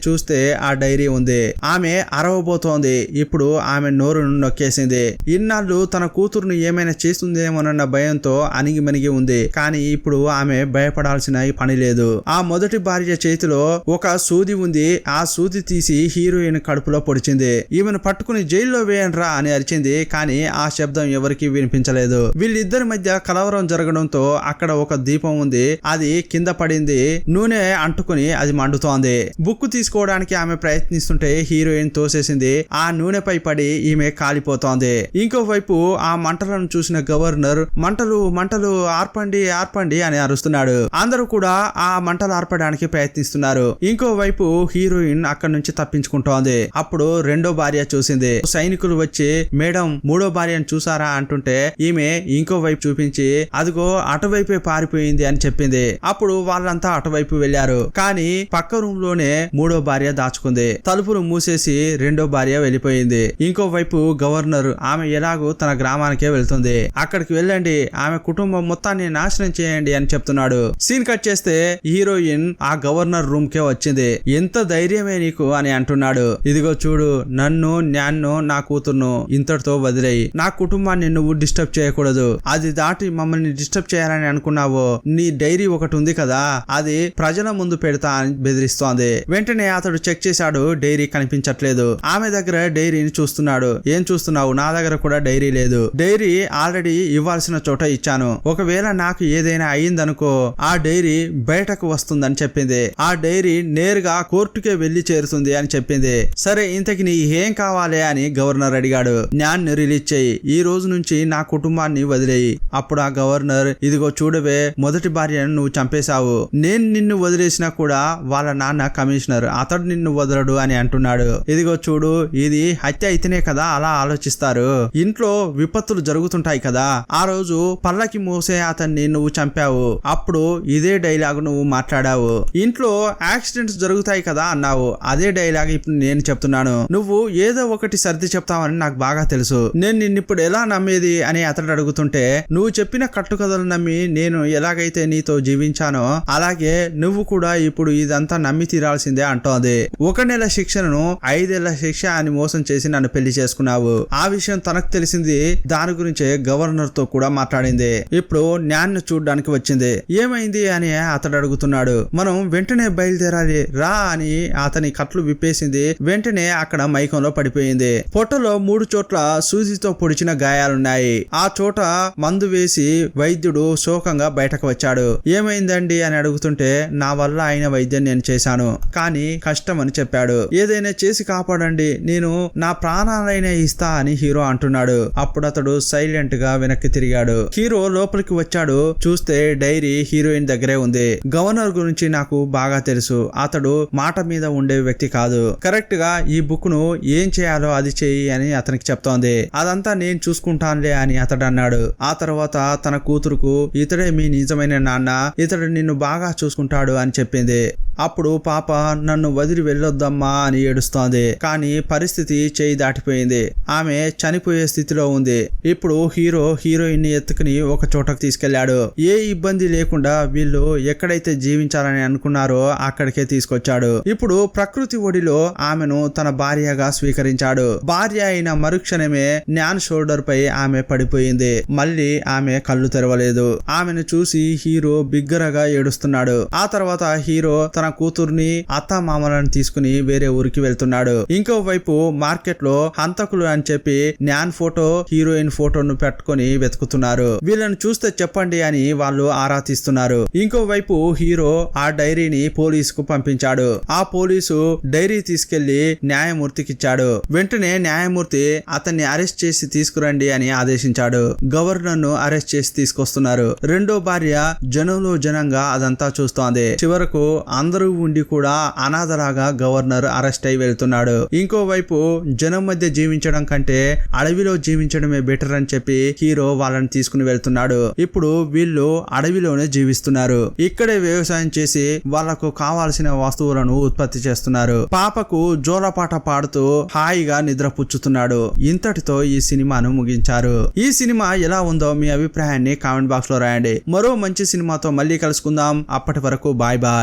చూస్తే ఆ డైరీ ఉంది. ఆమె అరవబోతోంది. ఇప్పుడు ఆమె నోరును నొక్కేసింది. ఇన్నాళ్ళు తన కూతురుని ఏమైనా చేస్తుందేమోనన్న భయంతో అణిగిమణిగి ఉంది. కానీ ఇప్పుడు ఆమె భయపడాల్సిన పని లేదు. ఆ మొదటి భార్య చేతిలో ఒక సూది ఉంది. ఆ సూది తీసి హీరోయిన్ కడుపులో పొడిచింది. ఈమెను పట్టుకుని జైల్లో వేయండ్రా అని అరిచింది. కానీ ఆ శబ్దం ఎవరికి వినిపించలేదు. వీళ్ళిద్దరి మధ్య కలవరం జరగడంతో అక్కడ ఒక దీపం ఉంది. అది కింద పడింది. నూనె అంటుకుని అది మండుతోంది. బుక్ తీసుకోవడానికి ఆమె ప్రయత్నిస్తుంటే హీరోయిన్ తోసేసింది. ఆ నూనెపై పడి ఈమె కాలిపోతోంది. ఇంకోవైపు ఆ మంటలను చూసిన గవర్నర్ మంటలు మంటలు ఆర్పండి ఆర్పండి అని అరుస్తున్నాడు. అందరూ కూడా ఆ మంటలు ఆర్పడానికి ప్రయత్నిస్తున్నారు. ఇంకోవైపు హీరోయిన్ అక్కడి నుంచి తప్పించుకుంటోంది. అప్పుడు రెండో భార్య చూసింది. సైనికులు వచ్చి మేడం 3వ భార్యను చూసారా అంటుంటే ఈమె ఇంకో వైపు చూపించి అదిగో అటువైపే పారిపోయింది అని చెప్పింది. అప్పుడు వాళ్ళంతా అటువైపు వెళ్లారు. కానీ పక్క రూమ్ లోనే 3వ భార్య దాచుకుంది. తలుపులు మూసేసి రెండో భార్య వెళ్ళిపోయింది. ఇంకోవైపు గవర్నర్ ఆమె ఎలాగో తన గ్రామానికే వెళ్తుంది. అక్కడికి వెళ్ళండి, ఆమె కుటుంబం మొత్తాన్ని నాశనం చేయండి అని చెప్తున్నాడు. సీన్ కట్ చేస్తే హీరోయిన్ ఆ గవర్నర్ రూమ్ కే వచ్చింది. ఎంత ధైర్యమే నీకు అని అంటున్నాడు. ఇదిగో చూడు, నన్ను న్యాన్ను నా కూతుర్ను ఇంతటితో వదిలేయి. నా కుటుంబాన్ని నువ్వు డిస్టర్బ్ చేయకూడదు. అది దాటి మమ్మల్ని డిస్టర్బ్ చేయాలని అనుకున్నావో నీ డైరీ ఒకటి ఉంది కదా, అది ప్రజల ముందు పెడతా అని బెదిరిస్తోంది. వెంటనే అతడు చెక్ చేశాడు. డైరీ కనిపించట్లేదు. ఆమె దగ్గర డైరీని చూస్తున్నాడు. ఏం చూస్తున్నావు? నా దగ్గర కూడా డైరీ లేదు. డైరీ ఆల్రెడీ ఇవ్వాల్సిన చోట ఇచ్చాను. ఒకవేళ నాకు ఏదైనా అయ్యిందనుకో ఆ డైరీ బయటకు వస్తుందని చెప్పింది. ఆ డైరీ నేరుగా కోర్టుకే వెళ్లి చేరుతుంది అని చెప్పింది. సరే, ఇంతకి నీ ఏం కావాలి అని గవర్నర్ అడిగాడు. న్యాన్ని రిలీజ్ చేయి. ఈ రోజు నుంచి నా కుటుంబాన్ని వదిలేయి. అప్పుడు ఆ గవర్నర్ ఇదిగో చూడవే, మొదటి భార్యను నువ్వు చంపేశావు. నేను నిన్ను వదిలేసినా కూడా వాళ్ళ నాన్న కమిషనర్, అతడు నిన్ను వదలడు అని అంటున్నాడు. ఇదిగో చూడు, ఇది హత్య అయితేనే కదా అలా ఆలోచిస్తారు. ఇంట్లో విపత్తులు జరుగుతుంటాయి కదా, ఆ రోజు పల్లకి మోసే అతన్ని నువ్వు చంపావు. అప్పుడు ఇదే డైలాగ్ నువ్వు మాట్లాడావు. ఇంట్లో యాక్సిడెంట్స్ జరుగుతాయి కదా అన్నావు. అదే డైలాగ్ ఇప్పుడు నేను చెప్తున్నాను. నువ్వు ఏదో ఒకటి సర్ది చెప్తావని నాకు బాగా తెలుసు. నేను నిన్నిప్పుడు ఎలా నమ్మేది అని అతడు అడుగుతుంటే నువ్వు చెప్పిన కట్టుకథలు నమ్మి నేను ఎలాగైతే నీతో జీవించానో అలాగే నువ్వు కూడా ఇప్పుడు ఇదంతా నమ్మి తీరాల్సిందే అంటోంది. 1 నెల శిక్షను 5 ఏళ్ల శిక్ష అని మోసం చేసి నన్ను పెళ్లి చేసుకున్నావు. ఆ విషయం తనకు తెలిసింది. దాని గురించే గవర్నర్ తో కూడా మాట్లాడింది. ఇప్పుడు న్యాన్ని చూడ్డానికి వచ్చింది. ఏమైంది అని అతడు అడుగుతున్నాడు. మనం వెంటనే బయలుదేరాలి రా అని అతని కట్లు విప్పేసింది. వెంటనే అక్కడ మైకంలో పడిపోయింది. పొట్టలో 3 చోట్ల సూదితో పొడిచిన గాయాలున్నాయి. ఆ చోట మందు వేసి వైద్యుడు శోకంగా బయటకు వచ్చాడు. ఏమైందండి అని అడుగుతుంటే నా వల్ల అయిన వైద్యం నేను చేశాను, కానీ కష్టం అని చెప్పాడు. ఏదైనా చేసి కాపాడండి, నేను నా ప్రాణాలైనా ఇస్తా అని హీరో అంటున్నాడు. అప్పుడు అతడు సైలెంట్ గా వెనక్కి తిరిగాడు. హీరో లోపలికి వచ్చాడు. చూస్తే డైరీ హీరోయిన్ దగ్గరే ఉంది. గవర్నర్ గురించి నాకు బాగా తెలుసు. అతడు మాట మీద ఉండే వ్యక్తి కాదు. కరెక్ట్ గా ఈ బుక్ ను ఏం చేయాలో అది చెయ్యి అని అతనికి చెప్తోంది. అదంతా నేను చూసుకుంటానులే అని అతడు అన్నాడు. ఆ తర్వాత తన కూతురుకు ఇతడే మీ నిజమైన నాన్న, ఇతడు నిన్ను బాగా చూసుకుంటాడు అని చెప్పింది. అప్పుడు పాప నన్ను వదిలి వెళ్ళొద్దమ్మా అని ఏడుస్తోంది. కానీ పరిస్థితి చేయి దాటిపోయింది. ఆమె చనిపోయే స్థితిలో ఉంది. ఇప్పుడు హీరో హీరోయిన్ ని ఎత్తుకుని ఒక చోటకు తీసుకెళ్లాడు. ఏ ఇబ్బంది లేకుండా వీళ్ళు ఎక్కడైతే జీవించాలని అనుకున్నారో అక్కడికే తీసుకొచ్చాడు. ఇప్పుడు ప్రకృతి ఒడిలో ఆమెను తన భార్యగా స్వీకరించాడు. భార్య అయిన మరుక్షణమే న్యాన్ షోల్డర్ పై ఆమె పడిపోయింది. మళ్ళీ ఆమె కళ్ళు తెరవలేదు. ఆమెను చూసి హీరో బిగ్గరగా ఏడుస్తున్నాడు. ఆ తర్వాత హీరో తన కూతుర్ని అత్తా మామలను తీసుకుని వేరే ఊరికి వెళ్తున్నాడు. ఇంకోవైపు మార్కెట్ లో హంతకులు అని చెప్పి న్యాన్ ఫోటో హీరోయిన్ ఫోటోను పెట్టుకుని వెతుకుతున్నారు. వీళ్ళని చూస్తే చెప్పండి అని వాళ్ళు ఆరా తీస్తున్నారు. ఇంకోవైపు హీరో ఆ డైరీని పోలీసుకు పంపించాడు. ఆ పోలీసు డైరీ తీసుకెళ్లి న్యాయమూర్తికిచ్చాడు. వెంటనే న్యాయమూర్తి అతన్ని అరెస్ట్ చేసి తీసుకురండి అని ఆదేశించాడు. గవర్నర్ ను అరెస్ట్ చేసి తీసుకొస్తున్నారు. రెండో భార్య జనంలో జనంగా అదంతా చూస్తోంది. చివరకు అందరూ ఉండి కూడా అనాథలాగా గవర్నర్ అరెస్ట్ అయి వెళ్తున్నాడు. ఇంకోవైపు జనం మధ్య జీవించడం కంటే అడవిలో జీవించడమే బెటర్ అని చెప్పి హీరో వాళ్ళని తీసుకుని వెళ్తున్నాడు. ఇప్పుడు వీళ్ళు అడవిలోనే జీవిస్తున్నారు. ఇక్కడే వ్యవసాయం చేసి వాళ్లకు కావాల్సిన వస్తువులను ఉత్పత్తి చేస్తున్నారు. పాపకు జోలపాట పాడుతూ హాయిగా నిద్రపుచ్చుతున్నాడు. ఇంతటితో ఈ సినిమాను ముగించారు. ఈ సినిమా ఎలా ఉందో మీ అభిప్రాయాన్ని కామెంట్ బాక్స్ లో రాయండి. మరో మంచి సినిమాతో మళ్ళీ కలుసుకుందాం. అప్పటి వరకు బాయ్ బాయ్.